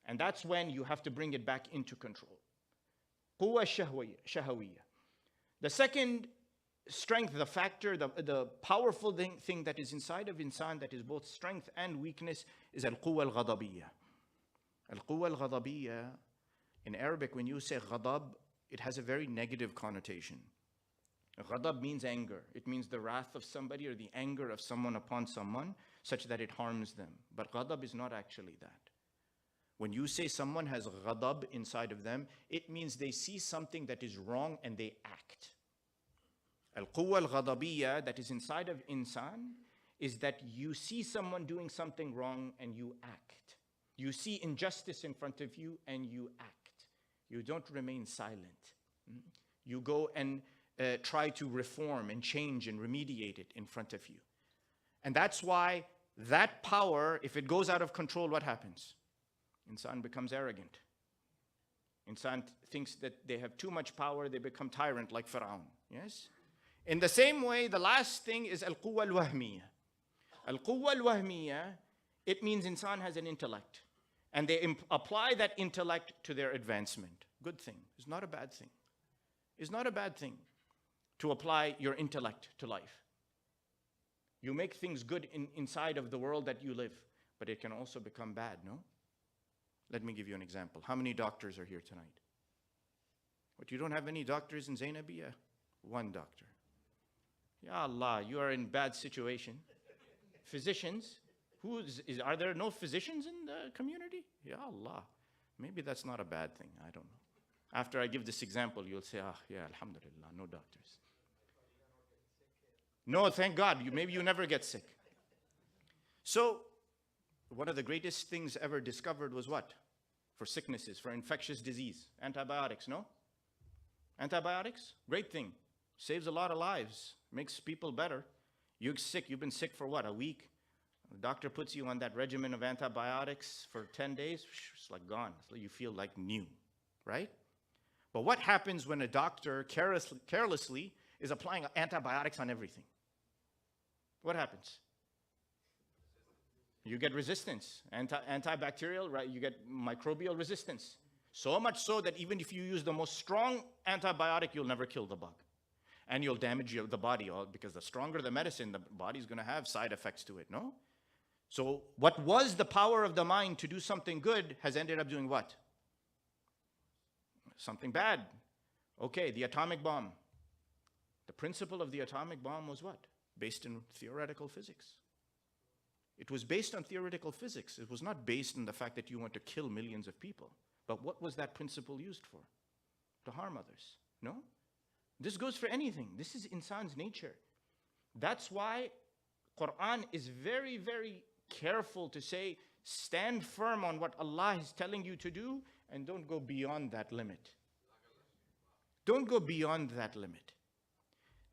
And that's when you have to bring it back into control. Quwwa shahawiyya. The second strength, the factor, the powerful thing that is inside of insan that is both strength and weakness is al-quwwa al-ghadabiyya. Al-quwwa al-ghadabiyya, in Arabic, when you say ghadab, it has a very negative connotation. Ghadab means anger. It means the wrath of somebody or the anger of someone upon someone such that it harms them. But ghadab is not actually that. When you say someone has ghadab inside of them, it means they see something that is wrong and they act. Al-quwwa al-ghadabiyya that is inside of insan is that you see someone doing something wrong and you act. You see injustice in front of you and you act. You don't remain silent. You go and try to reform and change and remediate it in front of you. And that's why that power, if it goes out of control, what happens? Insan becomes arrogant. Insan thinks that they have too much power, they become tyrant like Pharaoh. Yes? In the same way, the last thing is al-quwwa al-wahmiyya. Al-quwwa al-wahmiyya, it means insan has an intellect. And they apply that intellect to their advancement. Good thing. It's not a bad thing. It's not a bad thing to apply your intellect to life. You make things good inside of the world that you live, but it can also become bad, no? Let me give you an example. How many doctors are here tonight? What, you don't have any doctors in Zainabiyya? One doctor. Ya Allah, you are in bad situation. Physicians, are there no physicians in the community? Ya Allah, maybe that's not a bad thing, I don't know. After I give this example, you'll say, yeah, alhamdulillah, no doctors. No, thank God, maybe you never get sick. So, one of the greatest things ever discovered was what? For sicknesses, for infectious disease. Antibiotics, no? Antibiotics, great thing. Saves a lot of lives, makes people better. You're sick, you've been sick for what, a week? The doctor puts you on that regimen of antibiotics for 10 days, it's like gone. So you feel like new, right? But what happens when a doctor carelessly is applying antibiotics on everything? What happens? You get resistance, antibacterial, right? You get microbial resistance. So much so that even if you use the most strong antibiotic, you'll never kill the bug. And you'll damage the body, because the stronger the medicine, the body's going to have side effects to it, no? So what was the power of the mind to do something good has ended up doing what? Something bad. Okay, the atomic bomb. The principle of the atomic bomb was what? Based in theoretical physics. It was based on theoretical physics. It was not based on the fact that you want to kill millions of people. But what was that principle used for? To harm others, no? This goes for anything. This is insan's nature. That's why Quran is very, very careful to say, stand firm on what Allah is telling you to do and don't go beyond that limit. Don't go beyond that limit.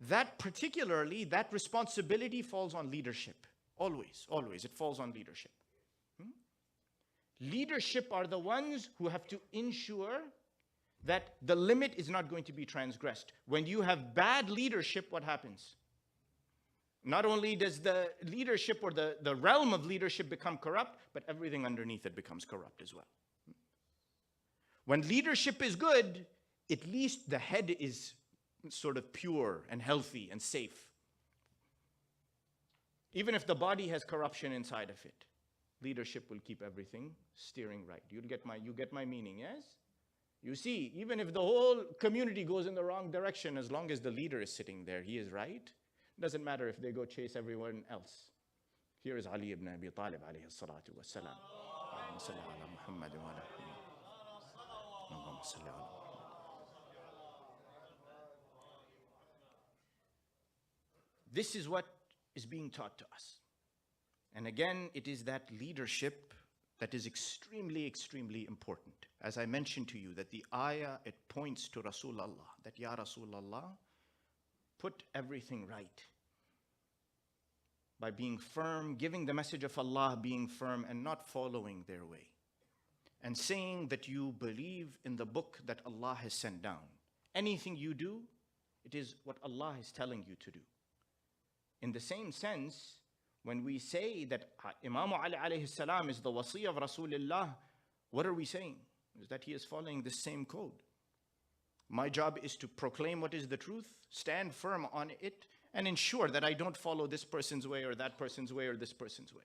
That particularly, that responsibility falls on leadership. Always, always, it falls on leadership. Leadership are the ones who have to ensure that the limit is not going to be transgressed. When you have bad leadership, what happens? Not only does the leadership or the realm of leadership become corrupt, but everything underneath it becomes corrupt as well. When leadership is good, at least the head is sort of pure and healthy and safe. Even if the body has corruption inside of it, leadership will keep everything steering right. You get my meaning, yes? You see, even if the whole community goes in the wrong direction, as long as the leader is sitting there, he is right. It doesn't matter if they go chase everyone else. Here is Ali ibn Abi Talib alayhi salatu wassalam. Allahumma salli ala Muhammad wa ala Allahumma salli ala Muhammad. This is what is being taught to us. And again, it is that leadership that is extremely, extremely important. As I mentioned to you, that the ayah, it points to Rasulullah, that Ya Rasulullah, put everything right. By being firm, giving the message of Allah, being firm and not following their way. And saying that you believe in the book that Allah has sent down. Anything you do, it is what Allah is telling you to do. In the same sense, when we say that Imam Ali alayhi salam is the wasi of Rasulullah, what are we saying? Is that he is following the same code. My job is to proclaim what is the truth, stand firm on it, and ensure that I don't follow this person's way or that person's way or this person's way.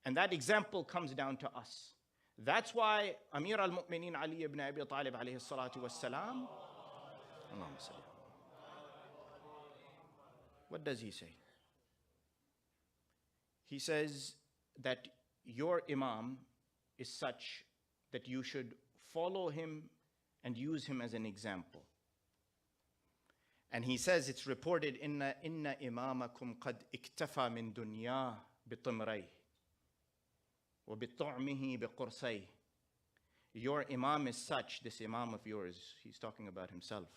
And that example comes down to us. That's why Amir al-Mu'mineen Ali ibn Abi Talib alayhi salatu wassalam, what does he say? He says that your Imam is such that you should follow him and use him as an example. And he says, it's reported, inna imamakum qad iktafa min dunya bitimrayh wa bit'amihi biqursayh. Your Imam is such, this Imam of yours, he's talking about himself.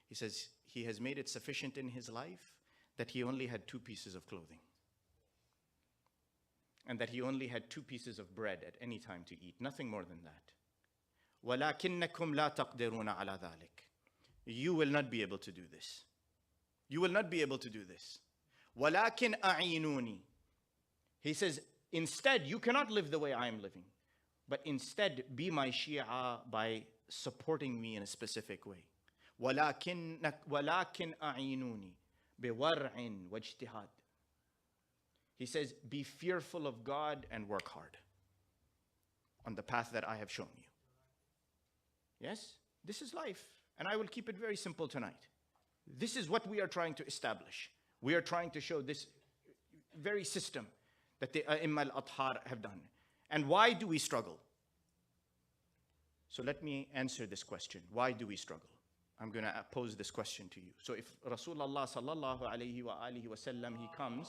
He says he has made it sufficient in his life that he only had 2 pieces of clothing. And that he only had 2 pieces of bread at any time to eat, nothing more than that. وَلَكِنَّكُمْ لَا تَقْدِرُونَ عَلَى ذَلِكَ. You will not be able to do this. You will not be able to do this. وَلَكِنْ أَعِينُونِي. He says, instead, you cannot live the way I am living. But instead, be my Shia by supporting me in a specific way. وَلَكِنْ أَعِينُونِي بِوَرْعٍ وَاجْتِهَادٍ. He says, be fearful of God and work hard on the path that I have shown you. Yes, this is life. And I will keep it very simple tonight. This is what we are trying to establish. We are trying to show this very system that the A'imma al-Athhar have done. And why do we struggle? So let me answer this question. Why do we struggle? I'm going to pose this question to you. So if Rasulullah sallallahu alayhi wa alihi wa sallam, he comes,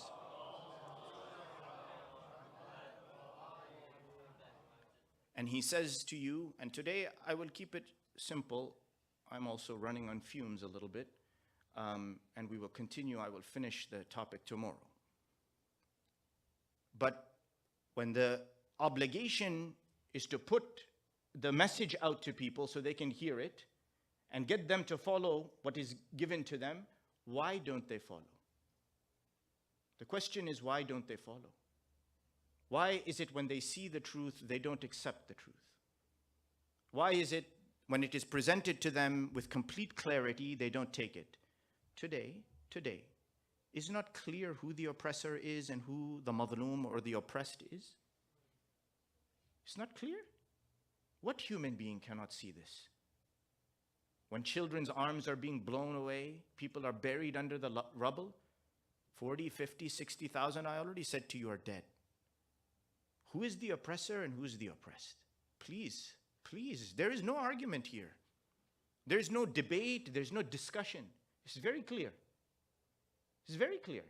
and he says to you, and today I will keep it simple. I'm also running on fumes a little bit, and we will continue. I will finish the topic tomorrow. But when the obligation is to put the message out to people so they can hear it and get them to follow what is given to them, why don't they follow? The question is, why don't they follow? Why is it when they see the truth, they don't accept the truth? Why is it when it is presented to them with complete clarity, they don't take it? Today, is not clear who the oppressor is and who the madhloom or the oppressed is? It's not clear? What human being cannot see this? When children's arms are being blown away, people are buried under the rubble, 40, 50, 60,000, I already said to you, are dead. Who is the oppressor and who is the oppressed? Please, please, there is no argument here. There is no debate, there's no discussion. It's very clear. It's very clear.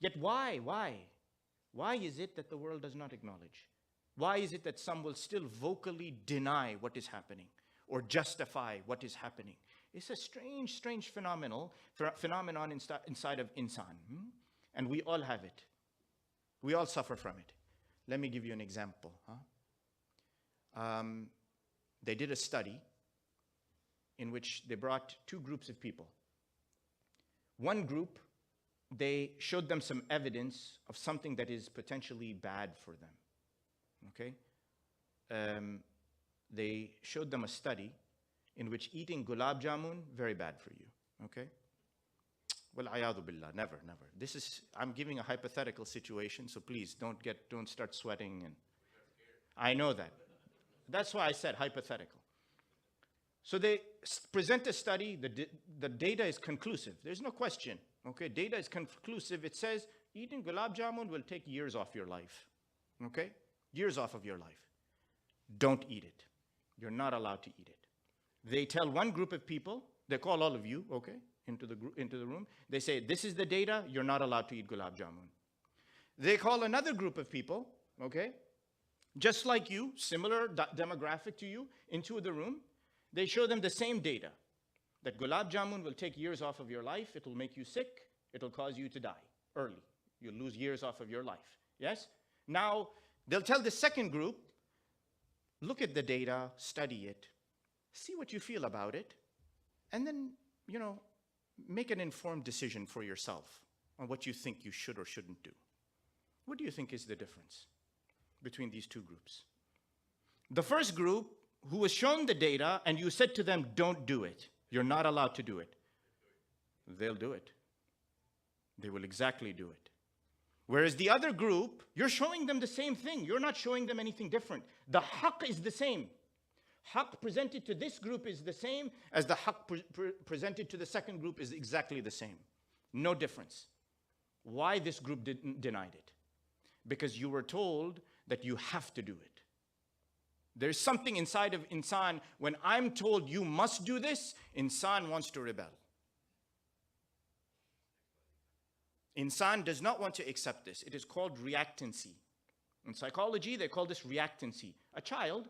Yet why? Why is it that the world does not acknowledge? Why is it that some will still vocally deny what is happening or justify what is happening? It's a strange phenomenon inside of insan. And we all have it. We all suffer from it. Let me give you an example. They did a study in which they brought 2 groups of people. One group, they showed them some evidence of something that is potentially bad for them. Okay? They showed them a study in which eating gulab jamun, very bad for you. Okay? Wal-ayadu billah, never. I'm giving a hypothetical situation, so please don't start sweating. And I know that. That's why I said hypothetical. So they present a study, the data is conclusive. There's no question, okay? Data is conclusive. It says eating gulab jamun will take years off your life, okay? Years off of your life. Don't eat it. You're not allowed to eat it. They tell one group of people, they call all of you, okay, into the room. They say, this is the data, you're not allowed to eat gulab jamun. They call another group of people, okay, just like you, similar demographic to you, into the room. They show them the same data, that gulab jamun will take years off of your life, it will make you sick, it will cause you to die early. You'll lose years off of your life, yes? Now, they'll tell the second group, look at the data, study it, see what you feel about it, and then, make an informed decision for yourself on what you think you should or shouldn't do. What do you think is the difference between these two groups? The first group, who was shown the data, and you said to them, don't do it. You're not allowed to do it. They'll do it. They will exactly do it. Whereas the other group, you're showing them the same thing. You're not showing them anything different. The haqq is the same. Haqq presented to this group is the same as the haqq presented to the second group is exactly the same. No difference. Why this group denied it? Because you were told that you have to do it. There's something inside of insan, when I'm told you must do this, insan wants to rebel. Insan does not want to accept this. It is called reactancy. In psychology, they call this reactancy. A child.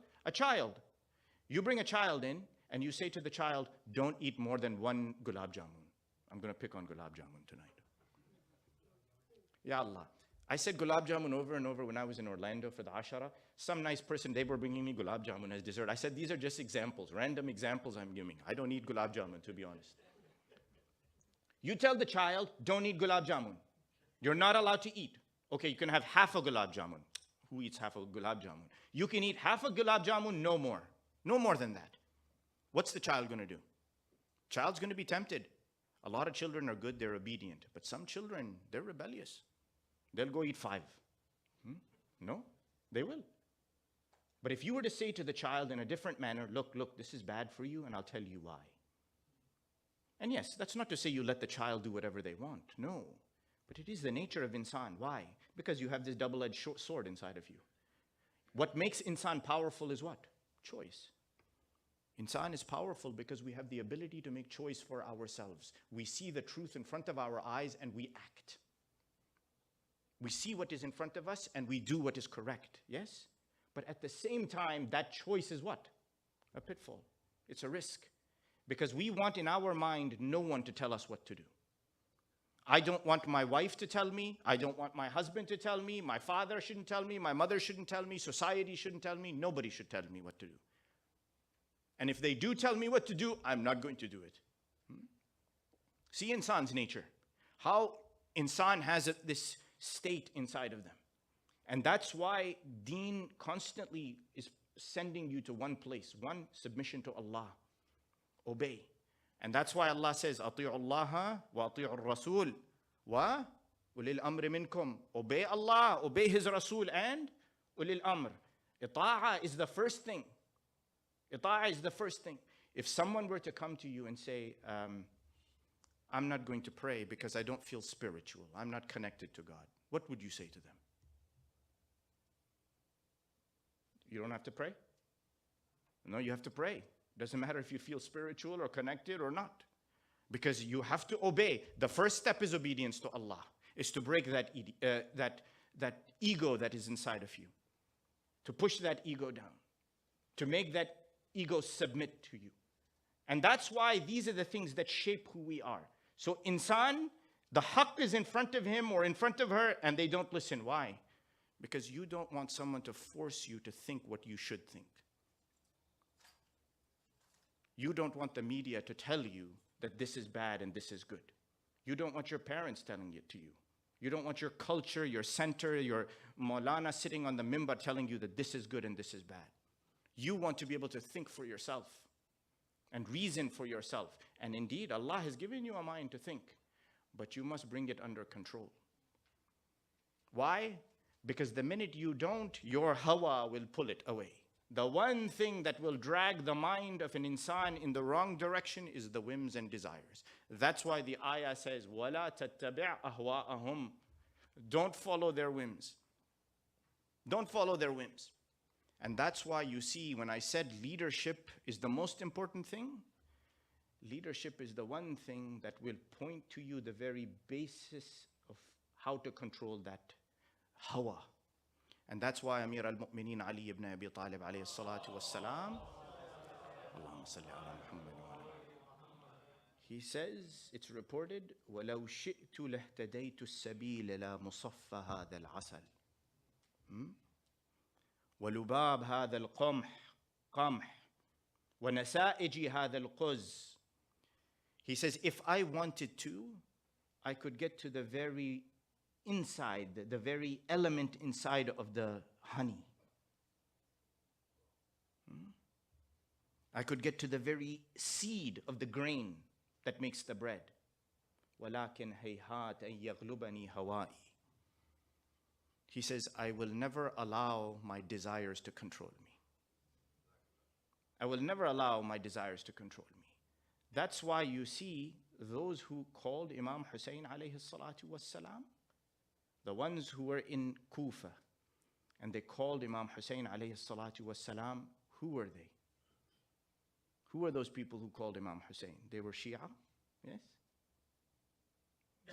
You bring a child in and you say to the child, don't eat more than one gulab jamun. I'm going to pick on gulab jamun tonight. Ya Allah. I said gulab jamun over and over when I was in Orlando for the Ashara. Some nice person, they were bringing me gulab jamun as dessert. I said, these are just examples, random examples I'm giving. I don't eat gulab jamun, to be honest. You tell the child, don't eat gulab jamun. You're not allowed to eat. Okay, you can have half a gulab jamun. Who eats half a gulab jamun? You can eat half a gulab jamun, no more. No more than that. What's the child going to do? Child's going to be tempted. A lot of children are good, they're obedient. But some children, they're rebellious. They'll go eat 5. No, they will. But if you were to say to the child in a different manner, look, this is bad for you, and I'll tell you why. And yes, that's not to say you let the child do whatever they want. No. But it is the nature of insan. Why? Because you have this double-edged sword inside of you. What makes insan powerful is what? Choice. Insan is powerful because we have the ability to make choice for ourselves. We see the truth in front of our eyes and we act. We see what is in front of us and we do what is correct, yes? But at the same time, that choice is what? A pitfall. It's a risk. Because we want in our mind no one to tell us what to do. I don't want my wife to tell me. I don't want my husband to tell me. My father shouldn't tell me. My mother shouldn't tell me. Society shouldn't tell me. Nobody should tell me what to do. And if they do tell me what to do, I'm not going to do it. See insan's nature. How insan has this state inside of them. And that's why deen constantly is sending you to one place, one submission to Allah. Obey. And that's why Allah says, أَطِيعُ اللَّهَ وَأَطِيعُ الرَّسُولِ وَأُولِي الْأَمْرِ مِنْكُمْ. Obey Allah, obey His Rasul and ulil amr. Ita'ah is the first thing. Ita'ah is the first thing. If someone were to come to you and say, I'm not going to pray because I don't feel spiritual, I'm not connected to God, what would you say to them? You don't have to pray? No, you have to pray. Doesn't matter if you feel spiritual or connected or not. Because you have to obey. The first step is obedience to Allah. Is to break that ego that is inside of you. To push that ego down. To make that ego submit to you. And that's why these are the things that shape who we are. So insan, the haqq is in front of him or in front of her and they don't listen. Why? Because you don't want someone to force you to think what you should think. You don't want the media to tell you that this is bad and this is good. You don't want your parents telling it to you. You don't want your culture, your center, your Maulana sitting on the mimbar telling you that this is good and this is bad. You want to be able to think for yourself and reason for yourself. And indeed, Allah has given you a mind to think. but you must bring it under control. Why? Because the minute you don't, your hawa will pull it away. The one thing that will drag the mind of an insan in the wrong direction is the whims and desires. That's why the ayah says, وَلَا تَتَّبِعْ أَهْوَاءَهُمْ. Don't follow their whims. Don't follow their whims. And that's why you see when I said leadership is the most important thing, leadership is the one thing that will point to you the very basis of how to control that hawa. And that's why Amir al-Mu'mineen Ali ibn Abi Talib alayhi salatu wassalam, Allahumma salli ala Muhammad wa ala. He says, it's reported, وَلَوْ شِئْتُ لَهْتَدَيْتُ السَّبِيلَ لَا مُصَفَّ هَذَا الْعَسَلِ وَلُبَابْ هَذَا الْقَمْحِ وَنَسَائِجِ هَذَا الْقُزْ. He says, if I wanted to, I could get to the very inside, the very element inside of the honey. I could get to the very seed of the grain that makes the bread. وَلَكِنْ هَيْهَاتَ أَن يَغْلُبَنِي هَوَائِي. He says, I will never allow my desires to control me. I will never allow my desires to control me. That's why you see those who called Imam Hussein alayhi salatu wassalam, the ones who were in Kufa, and they called Imam Hussein alayhi salatu wassalam, who were they? Who were those people who called Imam Hussein? They were Shia, yes?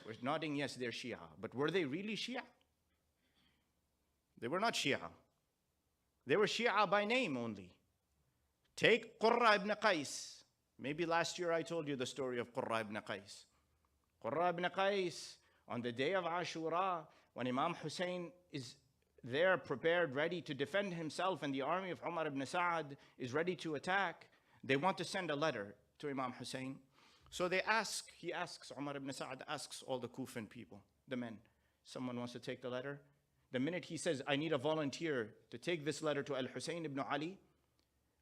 We're nodding, yes, they're Shia. But were they really Shia? They were not Shia. They were Shia by name only. Take Qurra ibn Qais. Maybe last year I told you the story of Qurra ibn Qais. Qurra ibn Qais, on the day of Ashura, when Imam Hussein is there prepared, ready to defend himself, and the army of Umar ibn Sa'ad is ready to attack, they want to send a letter to Imam Hussein. So he asks, Umar ibn Sa'ad asks all the Kufan people, the men, someone wants to take the letter? The minute he says, I need a volunteer to take this letter to Al-Hussein ibn Ali,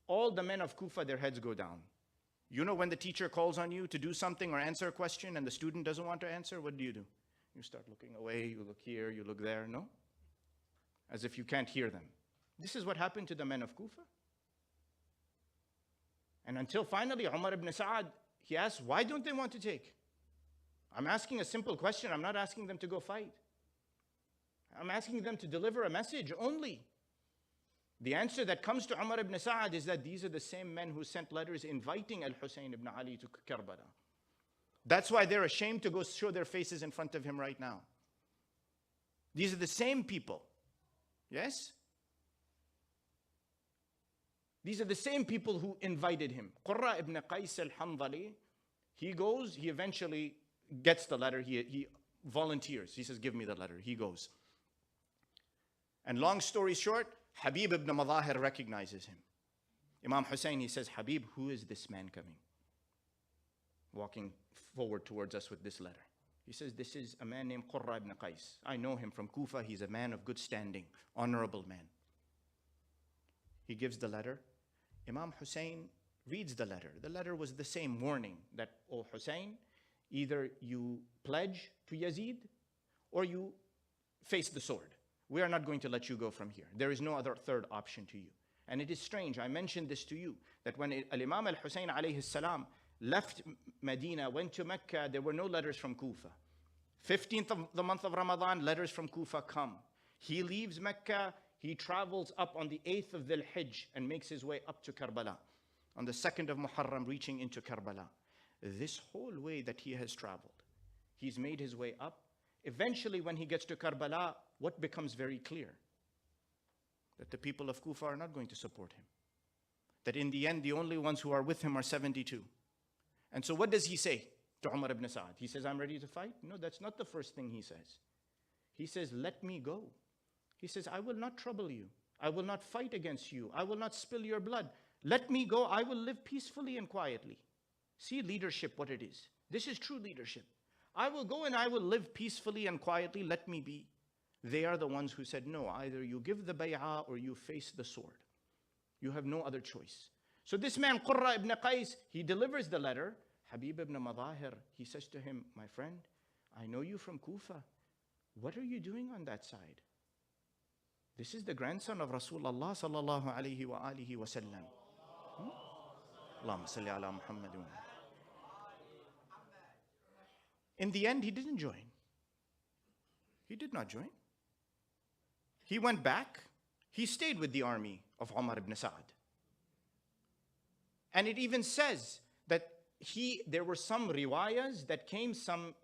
all the men of Kufa, their heads go down. You know when the teacher calls on you to do something or answer a question and the student doesn't want to answer, what do? You start looking away, you look here, you look there, no? As if you can't hear them. This is what happened to the men of Kufa. And until finally Umar ibn Sa'ad, he asked, why don't they want to take? I'm asking a simple question, I'm not asking them to go fight. I'm asking them to deliver a message only. The answer that comes to Umar ibn Sa'ad is that these are the same men who sent letters inviting Al-Hussein ibn Ali to Karbala. That's why they're ashamed to go show their faces in front of him right now. These are the same people. Yes? These are the same people who invited him. Qurra ibn Qais al-Hanzali, he goes, he eventually gets the letter, he volunteers. He says, give me the letter. He goes. And long story short, Habib ibn Madahir recognizes him. Imam Hussein, he says, Habib, who is this man coming? Walking forward towards us with this letter. He says, this is a man named Qurra ibn Qais. I know him from Kufa. He's a man of good standing, honorable man. He gives the letter. Imam Hussein reads the letter. The letter was the same warning that, oh Hussein, either you pledge to Yazid or you face the sword. We are not going to let you go from here. There is no other third option to you. And it is strange, I mentioned this to you, that when Imam al-Hussein alayhi salam left Medina, went to Mecca, there were no letters from Kufa. 15th of the month of Ramadan, letters from Kufa come. He leaves Mecca, he travels up on the 8th of Dhul Hijj and makes his way up to Karbala. On the 2nd of Muharram, reaching into Karbala. This whole way that he has traveled, he's made his way up. Eventually, when he gets to Karbala, what becomes very clear? That the people of Kufa are not going to support him. That in the end, the only ones who are with him are 72. And so what does he say to Umar ibn Sa'ad? He says, I'm ready to fight? No, that's not the first thing he says. He says, let me go. He says, I will not trouble you. I will not fight against you. I will not spill your blood. Let me go. I will live peacefully and quietly. See leadership, what it is. This is true leadership. I will go and I will live peacefully and quietly. Let me be. They are the ones who said, no, either you give the bay'ah or you face the sword. You have no other choice. So this man, Qurra ibn Qais, he delivers the letter. Habib ibn Madahir, he says to him, my friend, I know you from Kufa. What are you doing on that side? This is the grandson of Rasulullah sallallahu alayhi wa alihi wa sallam. Allahumma salli ala Muhammadun. In the end, he didn't join. He did not join. He went back. He stayed with the army of Umar ibn Sa'd. And it even says that there were some riwayas that came, some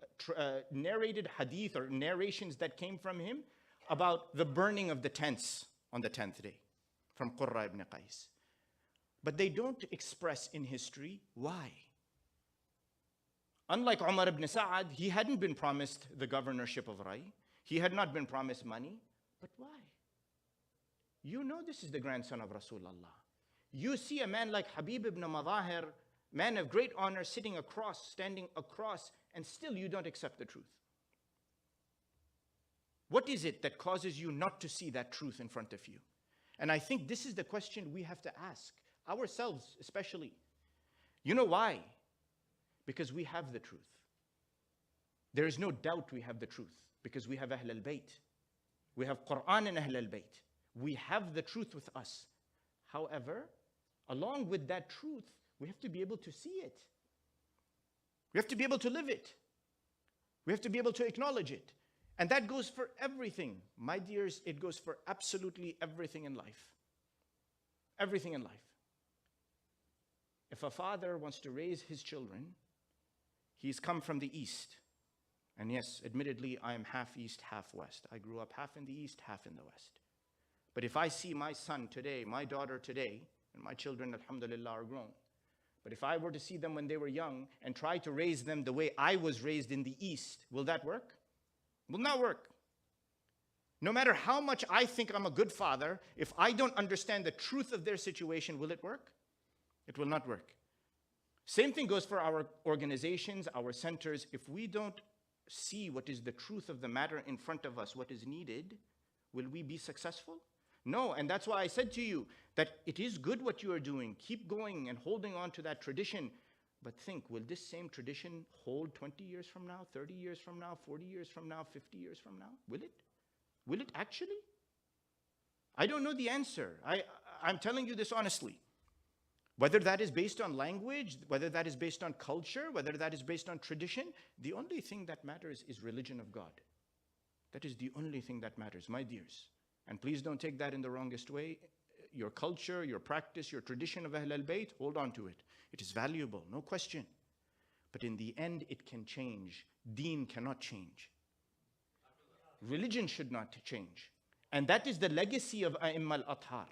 narrated hadith or narrations that came from him about the burning of the tents on the 10th day from Qurra ibn Qais. But they don't express in history why. Unlike Umar ibn Sa'ad, he hadn't been promised the governorship of Rai. He had not been promised money. But why? You know this is the grandson of Rasulullah. You see a man like Habib ibn Madahir, man of great honor, sitting across, standing across, and still you don't accept the truth. What is it that causes you not to see that truth in front of you? And I think this is the question we have to ask ourselves, especially. You know why? Because we have the truth. There is no doubt we have the truth because we have Ahl al-Bayt. We have Quran and Ahl al-Bayt. We have the truth with us. However, along with that truth, we have to be able to see it. We have to be able to live it. We have to be able to acknowledge it. And that goes for everything. My dears, it goes for absolutely everything in life. Everything in life. If a father wants to raise his children, he's come from the East. And yes, admittedly, I am half East, half West. I grew up half in the East, half in the West. But if I see my son today, my daughter today, and my children, alhamdulillah, are grown. But if I were to see them when they were young and try to raise them the way I was raised in the East, will that work? Will not work. No matter how much I think I'm a good father, if I don't understand the truth of their situation, will it work? It will not work. Same thing goes for our organizations, our centers. If we don't see what is the truth of the matter in front of us, what is needed, will we be successful? No, and that's why I said to you that it is good what you are doing. Keep going and holding on to that tradition. But think, will this same tradition hold 20 years from now, 30 years from now, 40 years from now, 50 years from now? Will it? Will it actually? I don't know the answer. I'm telling you this honestly. Whether that is based on language, whether that is based on culture, whether that is based on tradition, the only thing that matters is religion of God. That is the only thing that matters, my dears. And please don't take that in the wrongest way. Your culture, your practice, your tradition of Ahl al-Bayt, hold on to it. It is valuable, no question. But in the end, it can change. Deen cannot change. Religion should not change. And that is the legacy of A'imma al-Athar.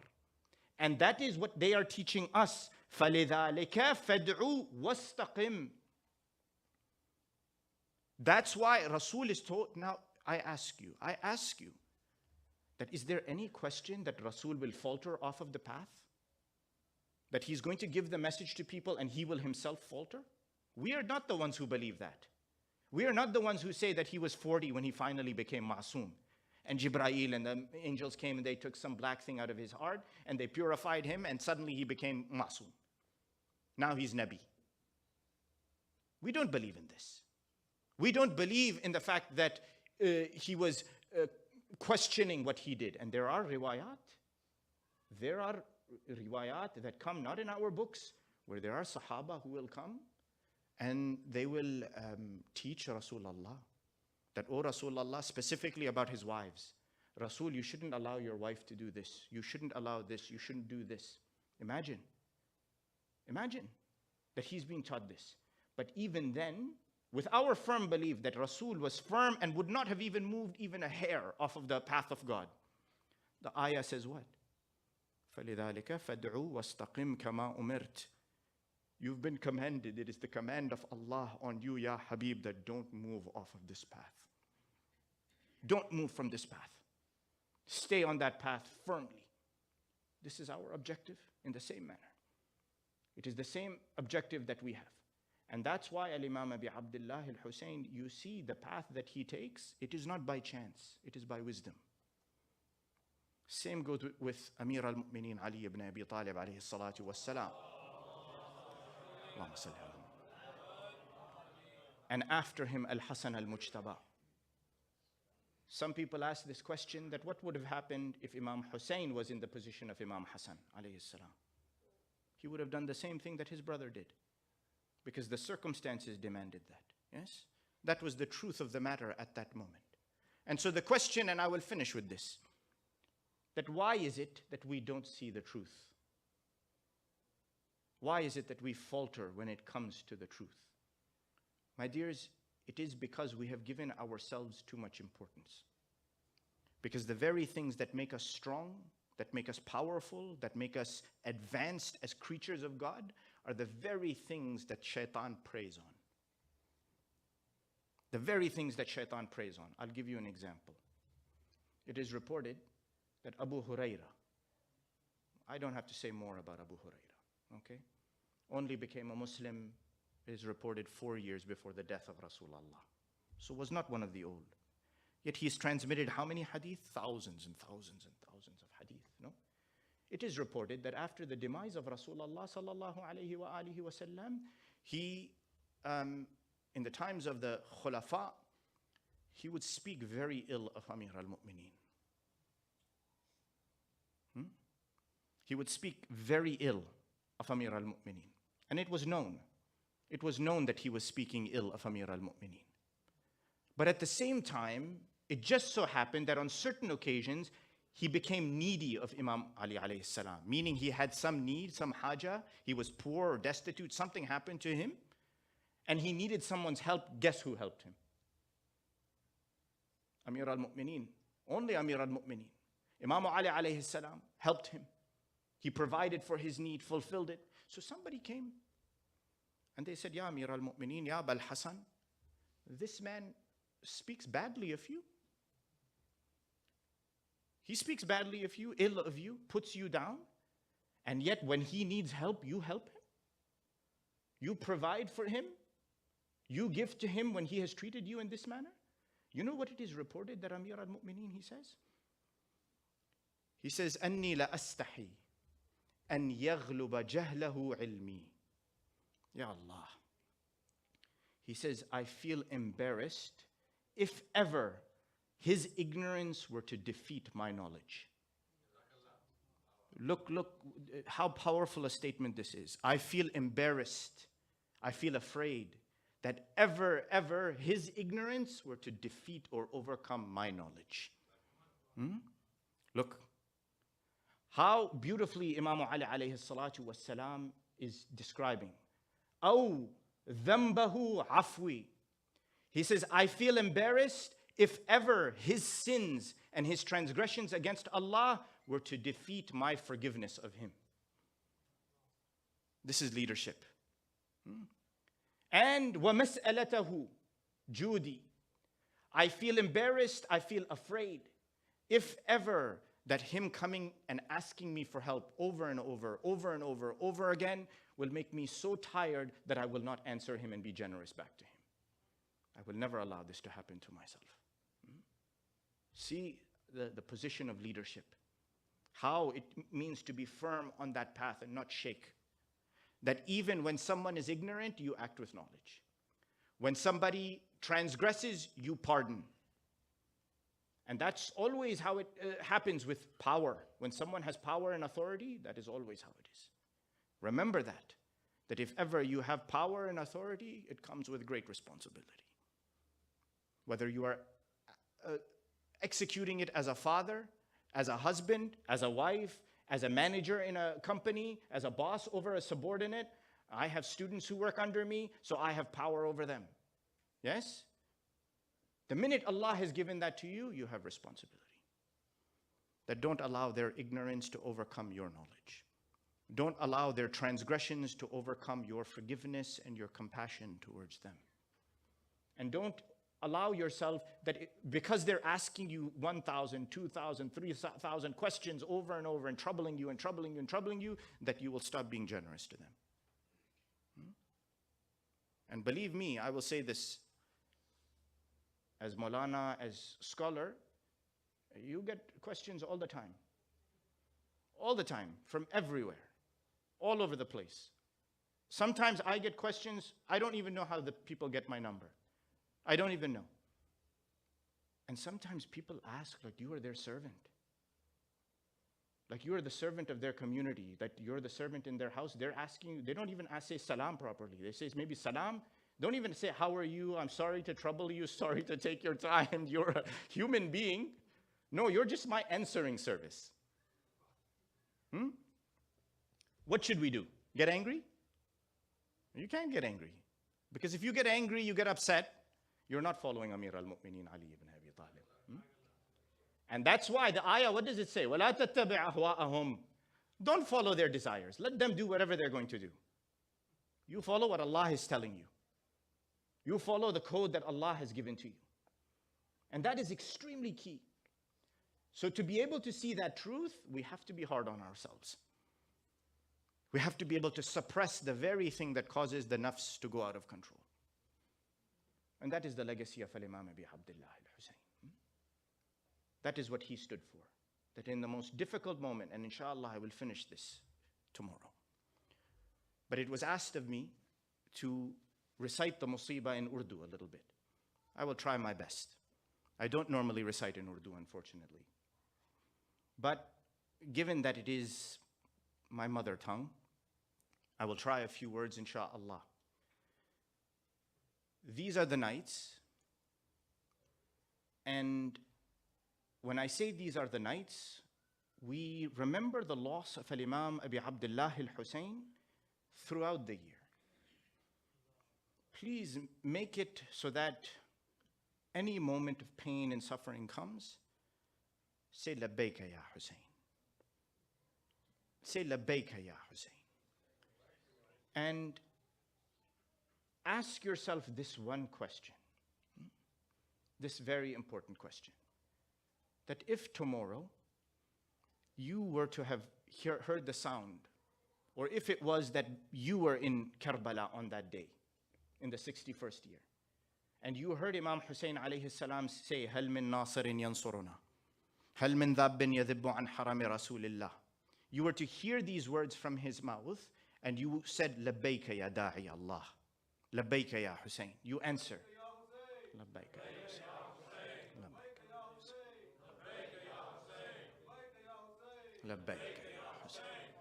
And that is what they are teaching us. فَلِذَلِكَ فَادْعُوا وَاسْتَقِمْ. That's why Rasul is told. Now, I ask you, that is there any question that Rasul will falter off of the path? That he's going to give the message to people and he will himself falter? We are not the ones who believe that. We are not the ones who say that he was 40 when he finally became Ma'soom. And Jibreel and the angels came and they took some black thing out of his heart and they purified him and suddenly he became Ma'soom. Now he's Nabi. We don't believe in this. We don't believe in the fact that he was questioning what he did. And there are riwayat. There are riwayat that come not in our books, where there are Sahaba who will come and they will teach Rasulullah that, oh Rasulullah, specifically about his wives. Rasul, you shouldn't allow your wife to do this. You shouldn't allow this. You shouldn't do this. Imagine that he's being taught this. But even then, with our firm belief that Rasul was firm and would not have even moved even a hair off of the path of God, the ayah says what? فَلِذَلِكَ فَادْعُوا وَاسْتَقِمْ كَمَا أُمِرْتَ. You've been commanded. It is the command of Allah on you, Ya Habib, that don't move off of this path. Don't move from this path. Stay on that path firmly. This is our objective in the same manner. It is the same objective that we have. And that's why Al-Imam Abi Abdullah al-Hussein, you see the path that he takes, it is not by chance, it is by wisdom. Same goes with Amir al-Mu'mineen Ali ibn Abi Talib alayhi salatu wassalam. and after him Al-Hasan al-Mujtaba. Some people ask this question, that what would have happened if Imam Hussein was in the position of Imam Hassan alayhi salam? He would have done the same thing that his brother did, because the circumstances demanded that. Yes? That was the truth of the matter at that moment. And so the question, and I will finish with this, that why is it that we don't see the truth? Why is it that we falter when it comes to the truth? My dears, it is because we have given ourselves too much importance. Because the very things that make us strong, that make us powerful, that make us advanced as creatures of God, are the very things that shaitan preys on. The very things that shaitan preys on. I'll give you an example. It is reported that Abu Huraira, I don't have to say more about Abu Huraira, okay? Only became a Muslim, it is reported 4 years before the death of Rasulullah. So was not one of the old. Yet he's transmitted how many hadith? Thousands and thousands and thousands of hadith, no? It is reported that after the demise of Rasulullah sallallahu alayhi wa alihi wa sallam, he, in the times of the Khulafa, he would speak very ill of Amir al-Mu'mineen. He would speak very ill of Amir al-Mu'mineen. And it was known. It was known that he was speaking ill of Amir al-Mu'mineen. But at the same time, it just so happened that on certain occasions, he became needy of Imam Ali alayhi salam, meaning he had some need, some haja, he was poor or destitute, something happened to him, and he needed someone's help. Guess who helped him? Amir al-Mu'mineen. Only Amir al-Mu'mineen. Imam Ali alayhi salam helped him. He provided for his need, fulfilled it. So somebody came and they said, Ya Amir al-Mu'mineen, Ya Abul Hasan, this man speaks badly of you. He speaks badly of you, ill of you, puts you down, and yet when he needs help, you help him. You provide for him. You give to him when he has treated you in this manner. You know what it is reported that Amir al-Mu'mineen, he says? He says, أَنِّي لَأَسْتَحِي أَنْ يَغْلُبَ جَهْلَهُ عِلْمِي. Ya Allah. He says, I feel embarrassed if ever his ignorance were to defeat my knowledge. Look how powerful a statement this is. I feel embarrassed. I feel afraid that ever his ignorance were to defeat or overcome my knowledge. Look how beautifully Imam Ali alayhi salatu was salam is describing. أَوْ ذَنْبَهُ عَفْوِي. He says, I feel embarrassed if ever his sins and his transgressions against Allah were to defeat my forgiveness of him. This is leadership. And وَمَسْأَلَتَهُ جُودِي. I feel embarrassed, I feel afraid, if ever that him coming and asking me for help over and over again will make me so tired that I will not answer him and be generous back to him. I will never allow this to happen to myself. See the position of leadership. How it means to be firm on that path and not shake. That even when someone is ignorant, you act with knowledge. When somebody transgresses, you pardon. And that's always how it happens with power. When someone has power and authority, that is always how it is. Remember that if ever you have power and authority, it comes with great responsibility. Whether you are executing it as a father, as a husband, as a wife, as a manager in a company, as a boss over a subordinate. I have students who work under me, so I have power over them. Yes? The minute Allah has given that to you, you have responsibility. That don't allow their ignorance to overcome your knowledge. Don't allow their transgressions to overcome your forgiveness and your compassion towards them. And don't allow yourself that because they're asking you 1,000, 2,000, 3,000 questions over and over and troubling you, that you will stop being generous to them. And believe me, I will say this, as Maulana, as scholar, you get questions all the time. All the time, from everywhere, all over the place. Sometimes I get questions, I don't even know how the people get my number. I don't even know. And sometimes people ask, like, you are their servant. Like, you are the servant of their community, that you're the servant in their house. They're asking you, they don't even say salam properly. They say maybe salam. Don't even say, how are you? I'm sorry to trouble you. Sorry to take your time. You're a human being. No, you're just my answering service. What should we do? Get angry? You can't get angry. Because if you get angry, you get upset, you're not following Amir al-Mu'mineen Ali ibn Abi Talib. And that's why the ayah, what does it say? وَلَا تَتَّبِعْ أَهْوَاءَهُمْ. Don't follow their desires. Let them do whatever they're going to do. You follow what Allah is telling you. You follow the code that Allah has given to you. And that is extremely key. So to be able to see that truth, we have to be hard on ourselves. We have to be able to suppress the very thing that causes the nafs to go out of control. And that is the legacy of Imam Abi Abdullah al-Hussein. That is what he stood for. That in the most difficult moment, and inshallah I will finish this tomorrow. But it was asked of me to recite the musibah in Urdu a little bit. I will try my best. I don't normally recite in Urdu, unfortunately. But given that it is my mother tongue, I will try a few words, insha'Allah. These are the nights, and when I say these are the nights, we remember the loss of Imam Abi Abdullah al-Hussein throughout the year. Please make it so that any moment of pain and suffering comes, say labbaika ya Hussein. Say labbaika ya Hussein. And ask yourself this one question, this very important question, that if tomorrow you were to have heard the sound, or if it was that you were in Karbala on that day, in the 61st year, and you heard Imam Hussein alayhi salam say, هَلْ مِن نَاصِرٍ يَنصُرُنَا هَلْ مِن ذَابٍ يَذِبُّ عَنْ حَرَمِ رَسُولِ اللَّهِ. You were to hear these words from his mouth, and you said, لَبَّيْكَ يَا دَاعِيَ اللَّهِ لَبَّيْكَ يَا Hussein. You answer, لَبَّيْكَ يَا Hussein. لبيك يا حسين.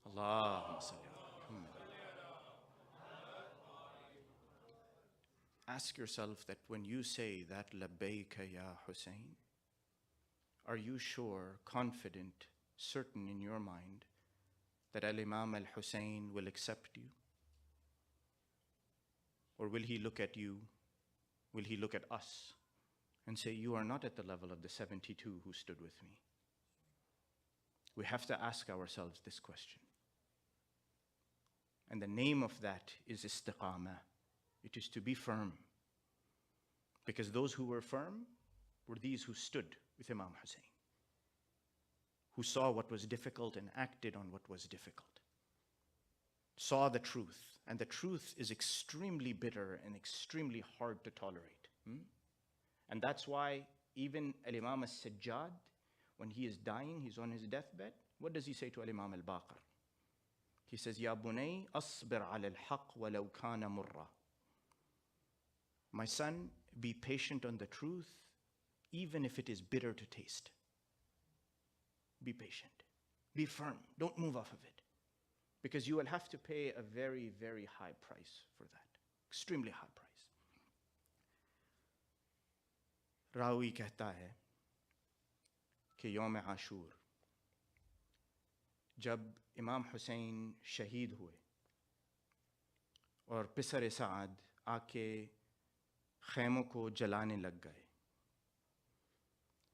اللهم صل على محمد. Ask yourself that when you say that لبيك يا Hussein, are you sure, confident, certain in your mind that Al-Imam al-Hussein will accept you? Or will he look at you, will he look at us and say, you are not at the level of the 72 who stood with me? We have to ask ourselves this question. And the name of that is istiqamah. It is to be firm. Because those who were firm were these who stood with Imam Hussein, who saw what was difficult and acted on what was difficult, saw the truth. And the truth is extremely bitter and extremely hard to tolerate. And that's why even Al-Imam al-Sajjad, when he is dying, he's on his deathbed, what does he say to Al-Imam al-Baqir? He says, Ya bunay, asbir ala al-haq walau kana murra. My son, be patient on the truth, even if it is bitter to taste. Be patient. Be firm. Don't move off of it. Because you will have to pay a very, very high price for that. Extremely high price. Rawi कहता है कि यौम आशूर जब इमाम हुसैन शहीद हुए और पिसर साद आके खैमों को जलाने लग गए,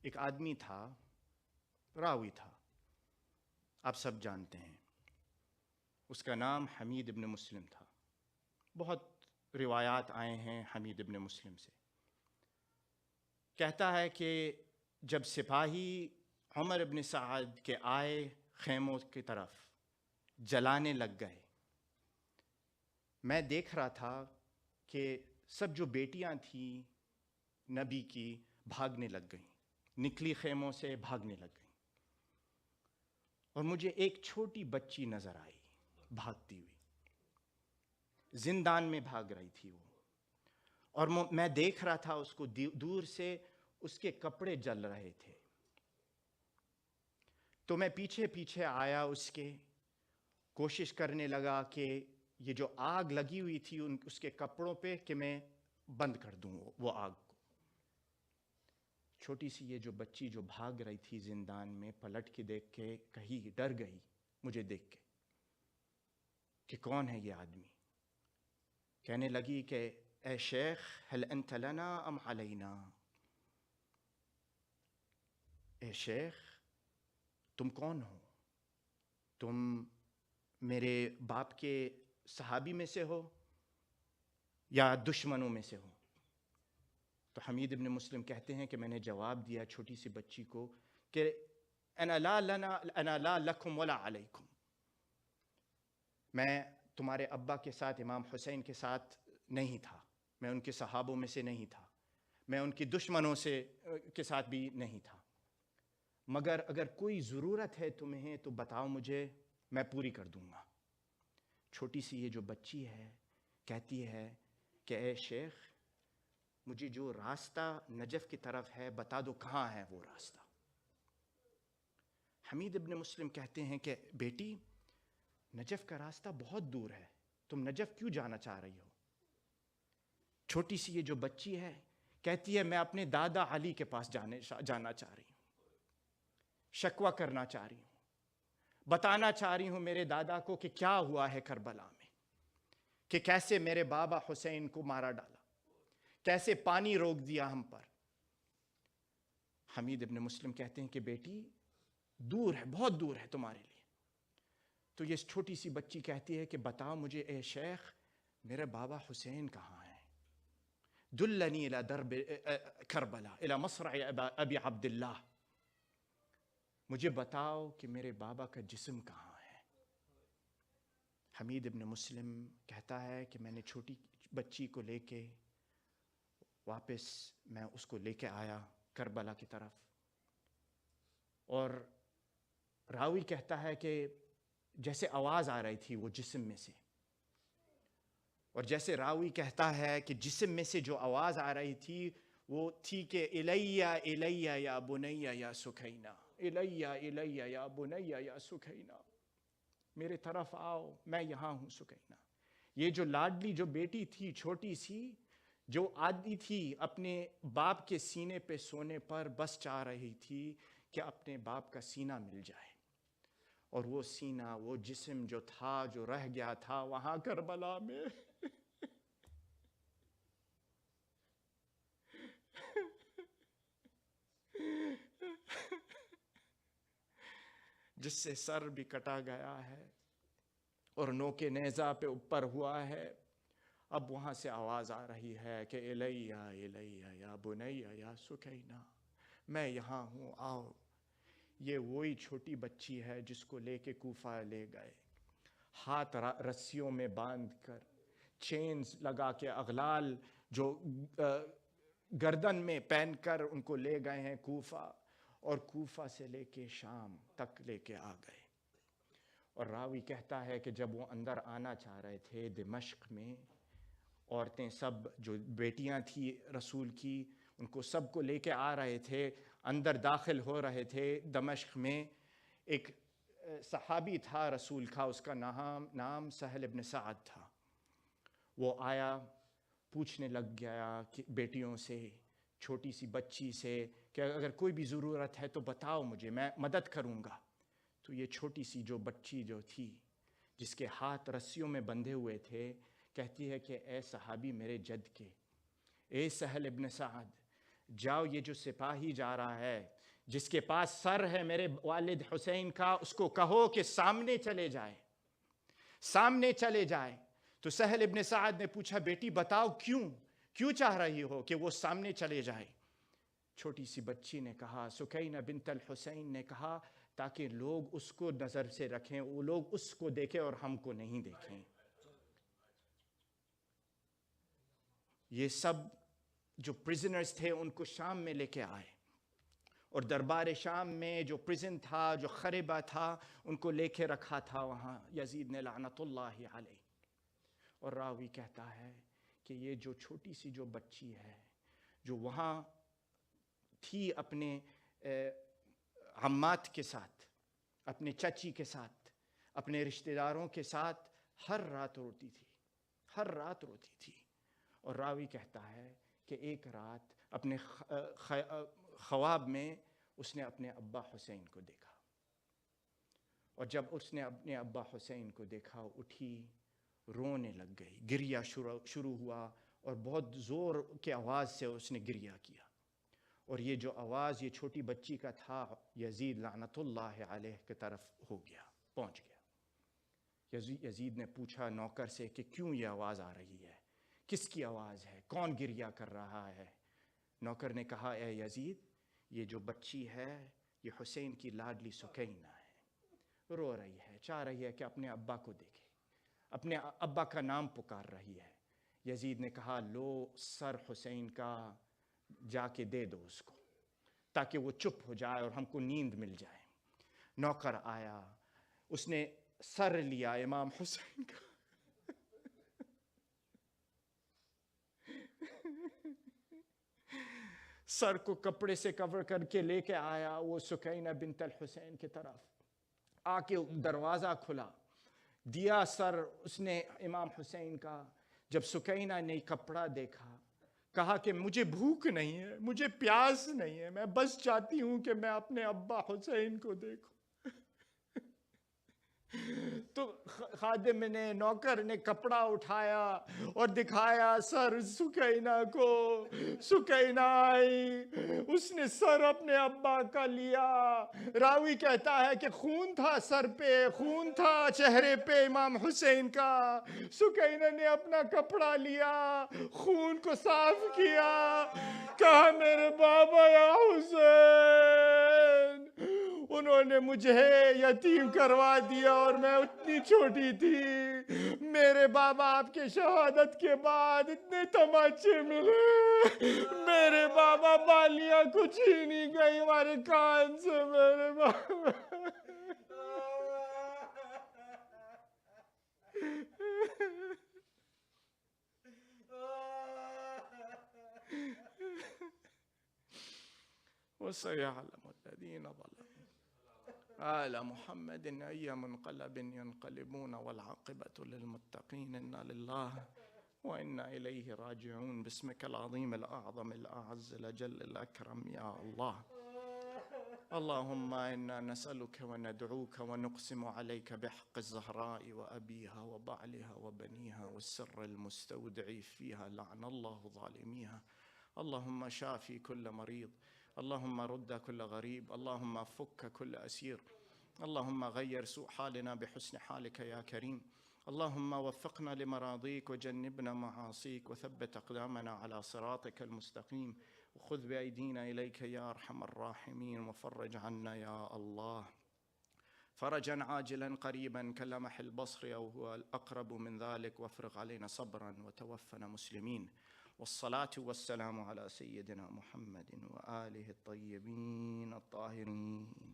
एक आदमी था, रावी था, आप सब जानते हैं, उसका नाम हमीद इब्न मुस्लिम था। बहुत रिवायात आए हैं हमीद इब्न मुस्लिम से। कहता है कि जब सिपाही उमर इब्न साद के आए खैमों की तरफ जलाने लग गए, मैं देख रहा था कि सब जो बेटियां थीं नबी की भागने लग गईं, निकली खैमों से भागने लग गईं, और मुझे एक छोटी बच्ची नजर आई भागती हुई। زندان میں بھاگ رہی تھی وہ، اور میں دیکھ رہا تھا اس کو دور سے، اس کے کپڑے جل رہے تھے. تو میں پیچھے پیچھے آیا اس کے، کوشش کرنے لگا کہ یہ جو آگ لگی ہوئی تھی اس کے کپڑوں پہ کہ میں بند کر دوں وہ آگ کو. چھوٹی سی یہ جو بچی جو بھاگ رہی تھی زندان میں، پلٹ کے دیکھ کے کہیں ڈر گئی مجھے دیکھ کے کہ کون ہے یہ آدمی. کہنے لگی کہ اے شیخ هل انت لنا ام علینا، اے شیخ تم کون ہو؟ تم میرے باپ کے صحابی میں سے ہو یا دشمنوں میں سے ہو؟ تو حمید ابن مسلم کہتے ہیں کہ میں نے جواب دیا چھوٹی سی بچی کو کہ انا لا لکم ولا علیکم، میں تمہارے ابا کے ساتھ امام حسین کے ساتھ نہیں تھا، میں ان کے صحابوں میں سے نہیں تھا، میں ان کی دشمنوں کے ساتھ بھی نہیں تھا، مگر اگر کوئی ضرورت ہے تمہیں تو بتاؤ مجھے، میں پوری کر دوں گا. چھوٹی سی یہ جو بچی ہے کہتی ہے کہ اے شیخ مجھے جو راستہ نجف کی طرف ہے بتا دو، کہاں ہے وہ راستہ؟ حمید ابن مسلم کہتے ہیں کہ بیٹی نجف کا راستہ بہت دور ہے، تم نجف کیوں جانا چاہ رہی ہو؟ چھوٹی سی یہ جو بچی ہے کہتی ہے میں اپنے دادا علی کے پاس جانا چاہ رہی ہوں، شکوہ کرنا چاہ رہی ہوں، بتانا چاہ رہی ہوں میرے دادا کو کہ کیا ہوا ہے کربلا میں، کہ کیسے میرے بابا حسین کو مارا ڈالا، کیسے پانی روک دیا ہم پر. حمید ابن مسلم کہتے ہیں کہ بیٹی دور ہے، بہت دور ہے تمہارے لیے. تو یہ چھوٹی سی بچی کہتی ہے کہ بتاؤ مجھے اے شیخ میرے بابا حسین کہاں ہیں؟ دلنی الی درب کربلا الی مصرع ابی عبداللہ، مجھے بتاؤ کہ میرے بابا کا جسم کہاں ہے. حمید ابن مسلم کہتا ہے کہ میں نے چھوٹی بچی کو لے کے واپس میں اس کو لے کے آیا کربلا کی طرف، اور راوی کہتا ہے کہ جیسے آواز آ رہی تھی وہ جسم میں سے، اور جیسے راوی کہتا ہے کہ جسم میں سے جو آواز آ رہی تھی وہ تھی کہ الیہ الیہ یا بنیہ یا سکینہ، الیہ الیہ یا بنیہ یا سکینہ، میرے طرف آؤ میں یہاں ہوں سکینہ. یہ جو لاڈلی جو بیٹی تھی چھوٹی سی، جو عادی تھی اپنے باپ کے سینے پہ سونے پر، بس چاہ رہی تھی کہ اپنے باپ کا سینہ مل جائے، اور وہ سینہ، وہ جسم جو تھا، جو رہ گیا تھا وہاں کربلا میں جس سے سر بھی کٹا گیا ہے اور نوک نیزہ پہ اوپر ہوا ہے، اب وہاں سے آواز آ رہی ہے کہ الیہ الیہ یا بنیہ یا سکینہ، میں یہاں ہوں آؤ. یہ وہی چھوٹی بچی ہے جس کو لے کے کوفہ لے گئے، ہاتھ رسیوں میں باندھ کر، چینز لگا کے، اغلال جو گردن میں پہن کر ان کو لے گئے ہیں کوفہ، اور کوفہ سے لے کے شام تک لے کے آ گئے. اور راوی کہتا ہے کہ جب وہ اندر آنا چاہ رہے تھے دمشق میں، عورتیں سب جو بیٹیاں تھیں رسول کی، ان کو سب کو لے کے آ رہے تھے، اندر داخل ہو رہے تھے دمشق میں. ایک صحابی تھا رسول کا، اس کا نام سہل ابن سعد تھا. وہ آیا، پوچھنے لگ گیا کہ بیٹیوں سے، چھوٹی سی بچی سے کہ اگر کوئی بھی ضرورت ہے تو بتاؤ مجھے، میں مدد کروں گا. تو یہ چھوٹی سی جو بچی جو تھی جس کے ہاتھ رسیوں میں بندھے ہوئے تھے، کہتی ہے کہ اے صحابی میرے جد کے، اے سہل ابن سعد، جاؤ یہ جو سپاہی جا رہا ہے جس کے پاس سر ہے میرے والد حسین کا، اس کو کہو کہ سامنے چلے جائے، سامنے چلے جائے. تو سہل ابن سعد نے پوچھا بیٹی بتاؤ کیوں چاہ رہی ہو کہ وہ سامنے چلے جائے؟ چھوٹی سی بچی نے کہا، سکینہ بنت الحسین نے کہا، تاکہ لوگ اس کو نظر سے رکھیں، وہ لوگ اس کو دیکھیں اور ہم کو نہیں دیکھیں. یہ سب جو پریزنرز تھے ان کو شام میں لے کے آئے، اور دربار شام میں جو پریزن تھا، جو خربہ تھا، ان کو لے کے رکھا تھا وہاں یزید نے لعنت اللہ علیہ. اور راوی کہتا ہے کہ یہ جو چھوٹی سی جو بچی ہے جو وہاں تھی اپنے عمات کے ساتھ، اپنے چچی کے ساتھ، اپنے رشتہ داروں کے ساتھ ہر رات روتی تھی، ہر رات روتی تھی. اور راوی کہتا ہے کہ ایک رات اپنے خواب میں اس نے اپنے ابا حسین کو دیکھا، اور جب اس نے اپنے ابا حسین کو دیکھا اٹھی، رونے لگ گئی، گریہ شروع ہوا، اور بہت زور کے آواز سے اس نے گریہ کیا. اور یہ جو آواز یہ چھوٹی بچی کا تھا یزید لعنت اللہ علیہ کی طرف ہو گیا، پہنچ گیا. یزید نے پوچھا نوکر سے کہ کیوں یہ آواز آ رہی ہے، کس کی آواز ہے، کون گریہ کر رہا ہے؟ نوکر نے کہا اے یزید، یہ جو بچی ہے یہ حسین کی لاڈلی سکینہ ہے، رو رہی ہے، چاہ رہی ہے کہ اپنے ابا کو دیکھے، اپنے ابا کا نام پکار رہی ہے. یزید نے کہا لو سر حسین کا جا کے دے دو اس کو تاکہ وہ چپ ہو جائے اور ہم کو نیند مل جائے. نوکر آیا، اس نے سر لیا امام حسین کا، سر کو کپڑے سے کور کر کے لے کے آیا وہ سکینہ بنت الحسین کی طرف. آ کے دروازہ کھلا، دیا سر اس نے امام حسین کا. جب سکینہ نے کپڑا دیکھا کہا کہ مجھے بھوک نہیں ہے، مجھے پیاس نہیں ہے، میں بس چاہتی ہوں کہ میں اپنے ابا حسین کو دیکھوں. تو خادم نے، نوکر نے کپڑا اٹھایا اور دکھایا سر سکینہ کو. سکینہ آئی، اس نے سر اپنے ابا کا لیا. راوی کہتا ہے کہ خون تھا سر پہ، خون تھا چہرے پہ امام حسین کا. سکینہ نے اپنا کپڑا لیا، خون کو صاف کیا، کہا میرے بابا یا حسین، انہوں نے مجھے یتیم کروا دیا اور میں اتنی چھوٹی تھی. میرے بابا آپ کے شہادت کے بعد اتنے تماچے ملے، میرے بابا بالیاں کو چھینی گئی ہمارے کان سے. میرے بابا وَسَيَعْلَمُ الَّذِينَ ظَلَمُوا آل محمد أي منقلب ينقلبون والعاقبة للمتقين إنا لله وإنا إليه راجعون. باسمك العظيم الأعظم الأعز الأجل الأكرم يا الله. اللهم إنا نسألك وندعوك ونقسم عليك بحق الزهراء وأبيها وبعلها وبنيها والسر المستودع فيها لعن الله ظالميها. اللهم شافي كل مريض، اللهم رد كل غريب، اللهم فك كل أسير، اللهم غير سوء حالنا بحسن حالك يا كريم. اللهم وفقنا لمراضيك وجنبنا معاصيك وثبت أقدامنا على صراطك المستقيم وخذ بأيدينا إليك يا أرحم الراحمين وفرج عنا يا الله فرجا عاجلا قريبا كلمح البصر أو هو الأقرب من ذلك، وافرغ علينا صبرا وتوفنا مسلمين. والصلاة والسلام على سيدنا محمد وآله الطيبين الطاهرين.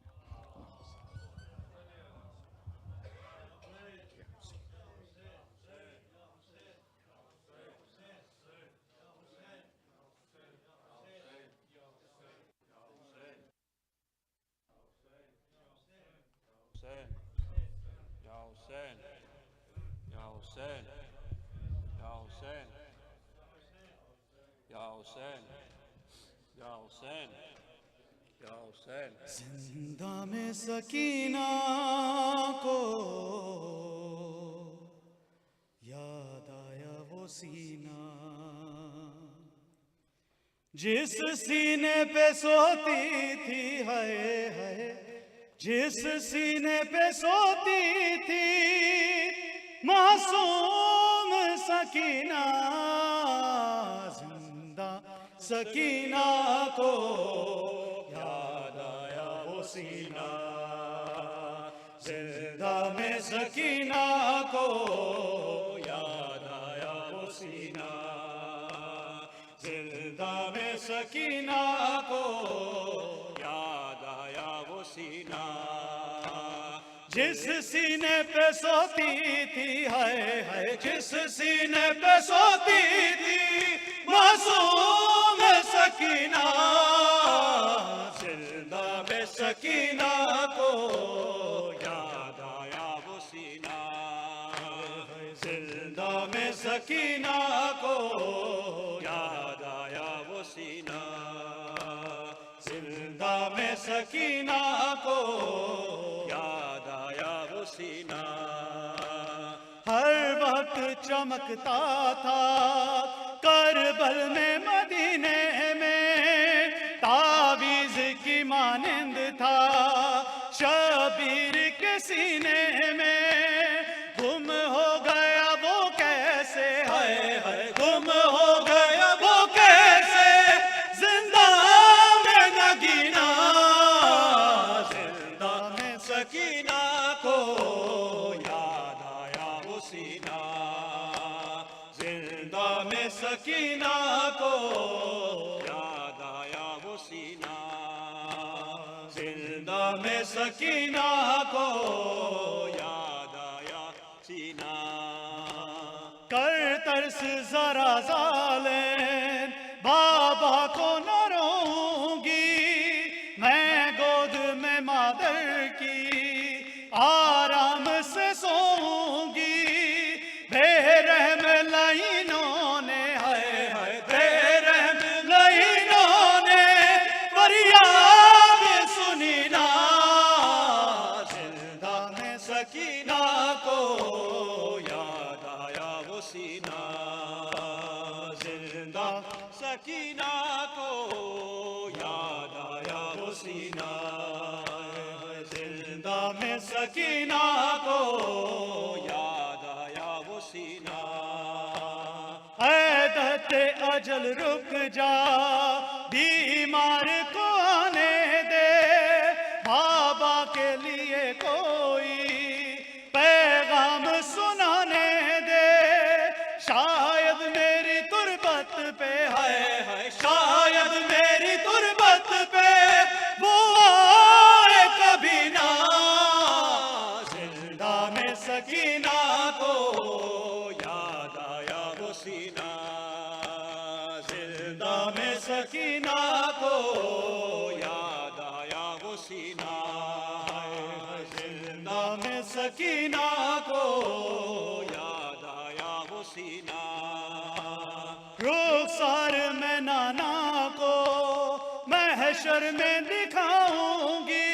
زندہ میں سکینہ کو یاد آیا وہ سینہ جس سینے پہ سوتی تھی، ہائے ہائے جس سینے پہ سوتی تھی معصوم سکینہ. زندہ سکینہ کو یاد آیا وہ سینہ، زندہ میں سکینہ کو یاد آیا وہ سینہ، زندہ میں سکینہ کو یاد آیا وہ سینہ. جس سینے پہ سوتی تھی ہے جس سینے پہ سوتی تھی معصوم سکینہ زندہ میں سکینہ کو یاد آیا وہ سینہ زندہ میں سکینہ کو یاد آیا وہ سینہ زندہ میں سکینہ کو یاد آیا وہ سینہ ہر وقت چمکتا تھا کربل میں مدینے میں تعویذ کی مانند تھا شبیر کے سینے میں گم ہو گیا وہ کیسے ہے گم ہو گیا وہ کیسے زندہ میں نگینا زندہ میں سکینہ کو یاد آیا وہ سینہ زندہ میں سکینہ کو یاد آیا وہ سینہ زندہ میں سکینہ کو یاد آیا سینہ کر ترس ذرا ظالم بابا کو نہ روں گی میں گود میں مادر کی آرام سے سوں گی بے رحم لائنوں نے بے رحم لائنوں نے فریاد سنی نا زندہ میں سکینہ کو یاد آیا وہ سینہ زندہ سکینہ کو یاد آیا وہ سینہ زندہ میں سکینہ کو یاد آیا وہ سینہ اے دہت اجل رک جا بیمار کو آنے دے بابا کے لیے کوئی پیغام سنانے دے شاید میری تربت پہ ہے شاید میری تربت پہ وہ آئے کبھی نہ زندہ میں سکینہ کو یاد آیا وہ سینہ زندہ میں سکینہ کو یاد آیا وہ سینہ زندہ میں سکینہ کو یاد آیا وہ سینہ رخسار میں نانا کو محشر میں دکھاؤں گی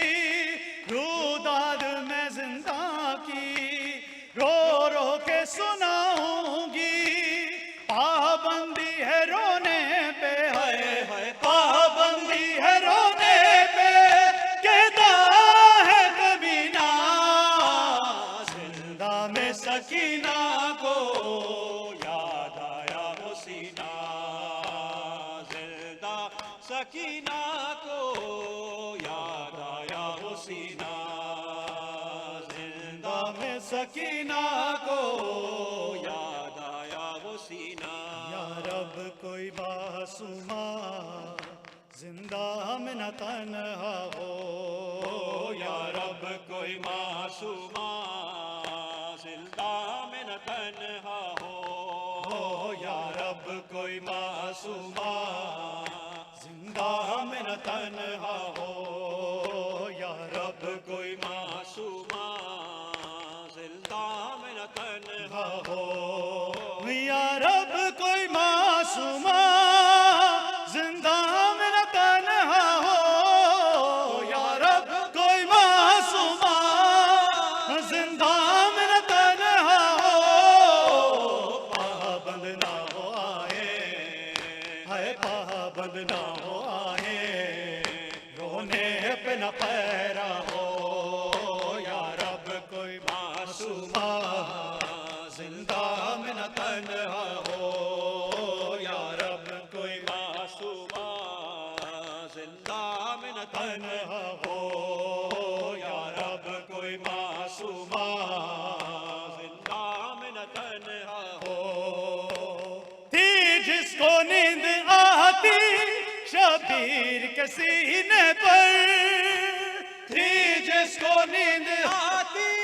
روداد میں زندہ کی رو رو کے سناؤں گی پابندی ہے رونے پہ ہے پابندی ہے رونے پہ کہتا ہے کبھی نہ زندہ میں سکینہ کو یاد آیا وہ سینہ زندہ سکینہ کو یاد آیا وہ سینہ زندہ میں سکینہ کو یاد آیا وہ سینہ یا رب کوئی معصومہ زندہ میں نہ تنہا ہو یا رب کوئی معصومہ زندہ میں نہ تنہا ہو یا رب کوئی معصومہ زندہ میں نہ تنہا ہو یا رب کوئی معصومہ زندہ میں نہ تنہا ہو یا رب کوئی معصومہ زندہ میں نہ تنہا ہو یا رب کوئی معصومہ زندہ میں نہ تنہا ہو پابند نہ ہو آئے ہے پابند نہ ہو آئے رونے پہ نہ پیرا ہو یا رب کوئی معصومہ زندہ میں نہ تنہا ہو یا رب کوئی معصومہ زندہ میں نہ تنہا ہو یا رب کوئی معصومہ زندہ میں نہ تنہا ہو تھی جس کو نیند آتی شبیر کے سینے پر تھی جس کو نیند آتی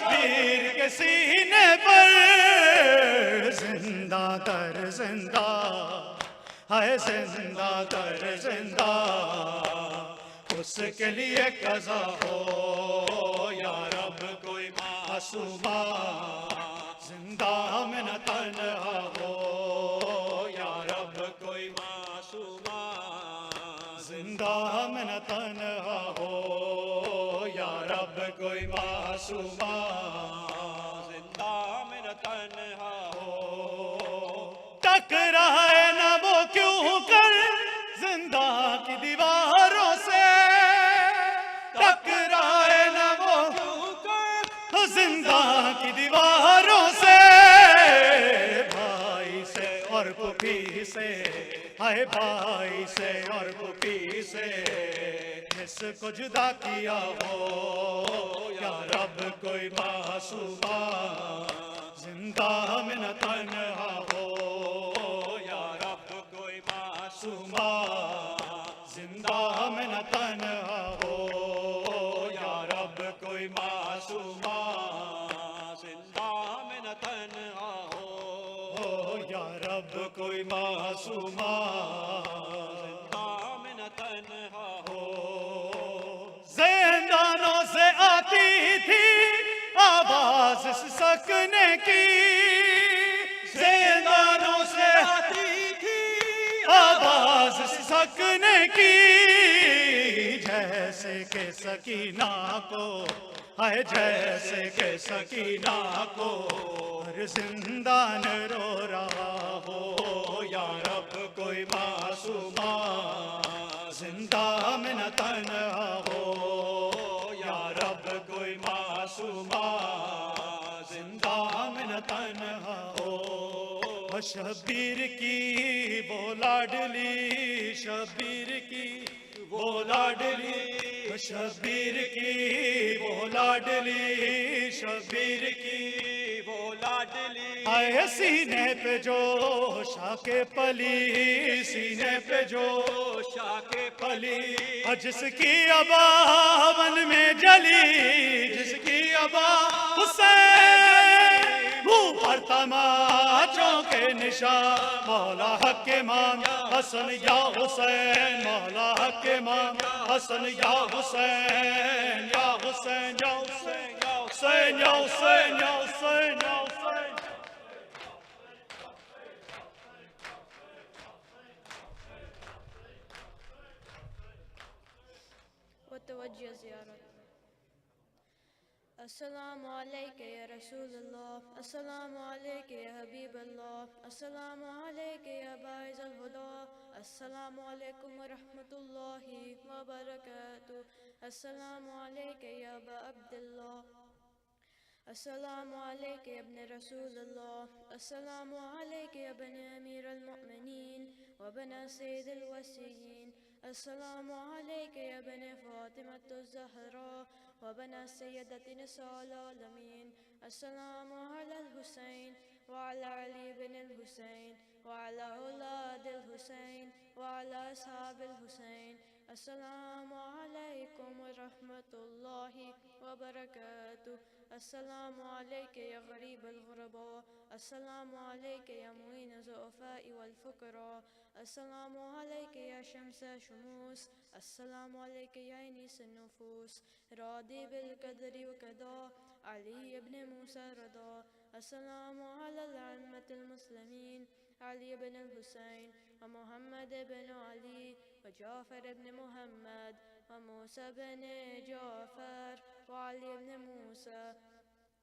شبیر کے سینے پر زندہ در زندہ ہے زندہ در زندہ اس کے لیے قضا ہو یا رب کوئی معصومہ زندہ میں نہ تنہا ہو یا رب کوئی معصومہ زندہ میں نہ تنہا ہو یا رب کوئی معصومہ زندہ میں نہ تنہا ہو ٹکرائے نہ وہ کیوں کر زندہ کی دیواروں سے ٹکرائے نہ وہ کیوں کر زندہ کی دیواروں سے بھائی سے اور پھوپھی سے ہائے بھائی سے اور پھوپھی سے جس کو جدا کیا ہو یا رب کوئی معصومہ زندہ میں نہ تنہا ہو یا رب کوئی معصومہ زندہ میں نہ تنہا ہو یا رب کوئی معصومہ زندہ میں نہ تنہا ہو یا رب کوئی معصومہ زندہ میں نہ تنہا ہو زندانوں سے آتی تھی آواز سکنے کی زندانوں سے آتی تھی آواز سکنے کی جیسے کہ سکینہ کو ہے جیسے کہ سکینہ کو ہر زندان رو رہا ہو یا رب کوئی معصومہ زندہ میں نہ تنہا ہو یا رب کوئی معصومہ زندہ میں نہ تنہا ہو شبیر کی وہ لاڈلی شبیر کی وہ لاڈلی شبیر کی وہ لاڈلی شبیر کی وہ لاڈلی آئے سینے پہ جو شاک پلی سینے پہ جو شاک پلی جس کی ابا من میں جلی جس کی ابا حسین منہ پر تماچوں کے نشان مولا حق امام حسن یا حسین مولا حق امام حسن یا حسین یا حسین یا حسین یا حسین یا حسین یا حسین یا حسین وتوجہ زیارت السلام علیکہ یا رسول اللہ السلام علیکہ یا حبیب اللہ السلام علیکہ یا باعث الہدی السلام علیکم ورحمۃ اللہ وبرکاتہ السلام علیکہ یا ابا عبداللہ السلام علیکہ ابن رسول اللہ السلام علیکہ ابن امیر المؤمنین وابن سید الوسیین السلام علیکہ ابن فاطمة الزہراء وابن سیدت نساء العالمین السلام علی الحسین وعلى علی بن الحسین وعلى اولاد الحسین وعلى اصحاب الحسین السلام علیکم ورحمۃ اللہ وبرکاتہ السلام علیکہ یا غریب الغرباء السلام علیکہ یا معین الضعفاء والفقراء السلام علیکہ یا شمس شموس السلام علیکہ یا انیس النفوس راضی بالقدر وقضاء علی ابن موسیٰ رضا السلام علی الائمة المسلمین علی بن الحسین ومحمد بن علی وجعفر بن محمد وموسى بن جعفر وعلي بن موسى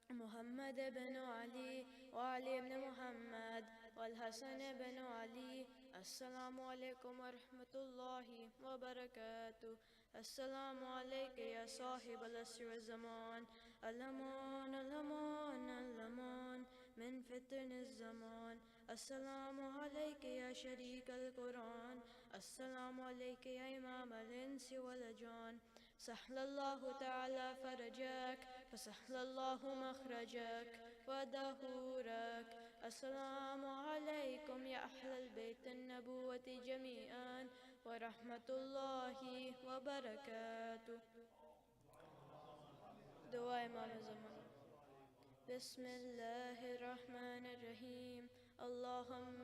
محمد بن علي وعلي بن محمد والحسن بن علي السلام علیکم ورحمۃ اللہ وبرکاتہ السلام علیکہ یا صاحب العصر والزمان الامان الامان الامان من فتن الزمان السلام علیکہ یا شریک القرآن السلام علیکہ یا امام الانس والجان سهل الله تعالى فرجك فسهل الله مخرجك ودهورك السلام عليكم يا أهل البيت النبوة جميعا ورحمة الله وبركاته دعاء امام زمان بسم الله الرحمن الرحيم. اللهم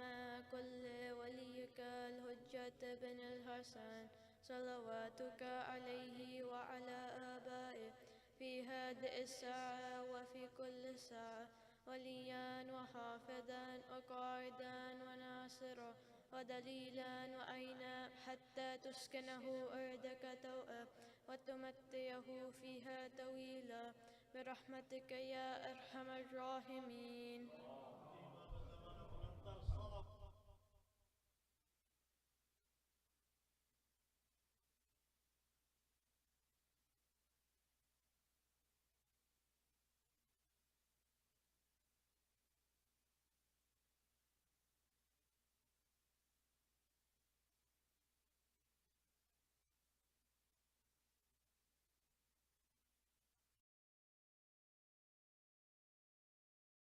كل وليك الحجة بن الحسن صلواتك عليه وعلى آبائه في هذه الساعة وفي كل ساعة وليا وحافظا وقائدا وناصرا ودليلا وعينا حتى تسكنه أرضك توأ وتمتعه فيها طويلا برحمتك يا أرحم الراحمين.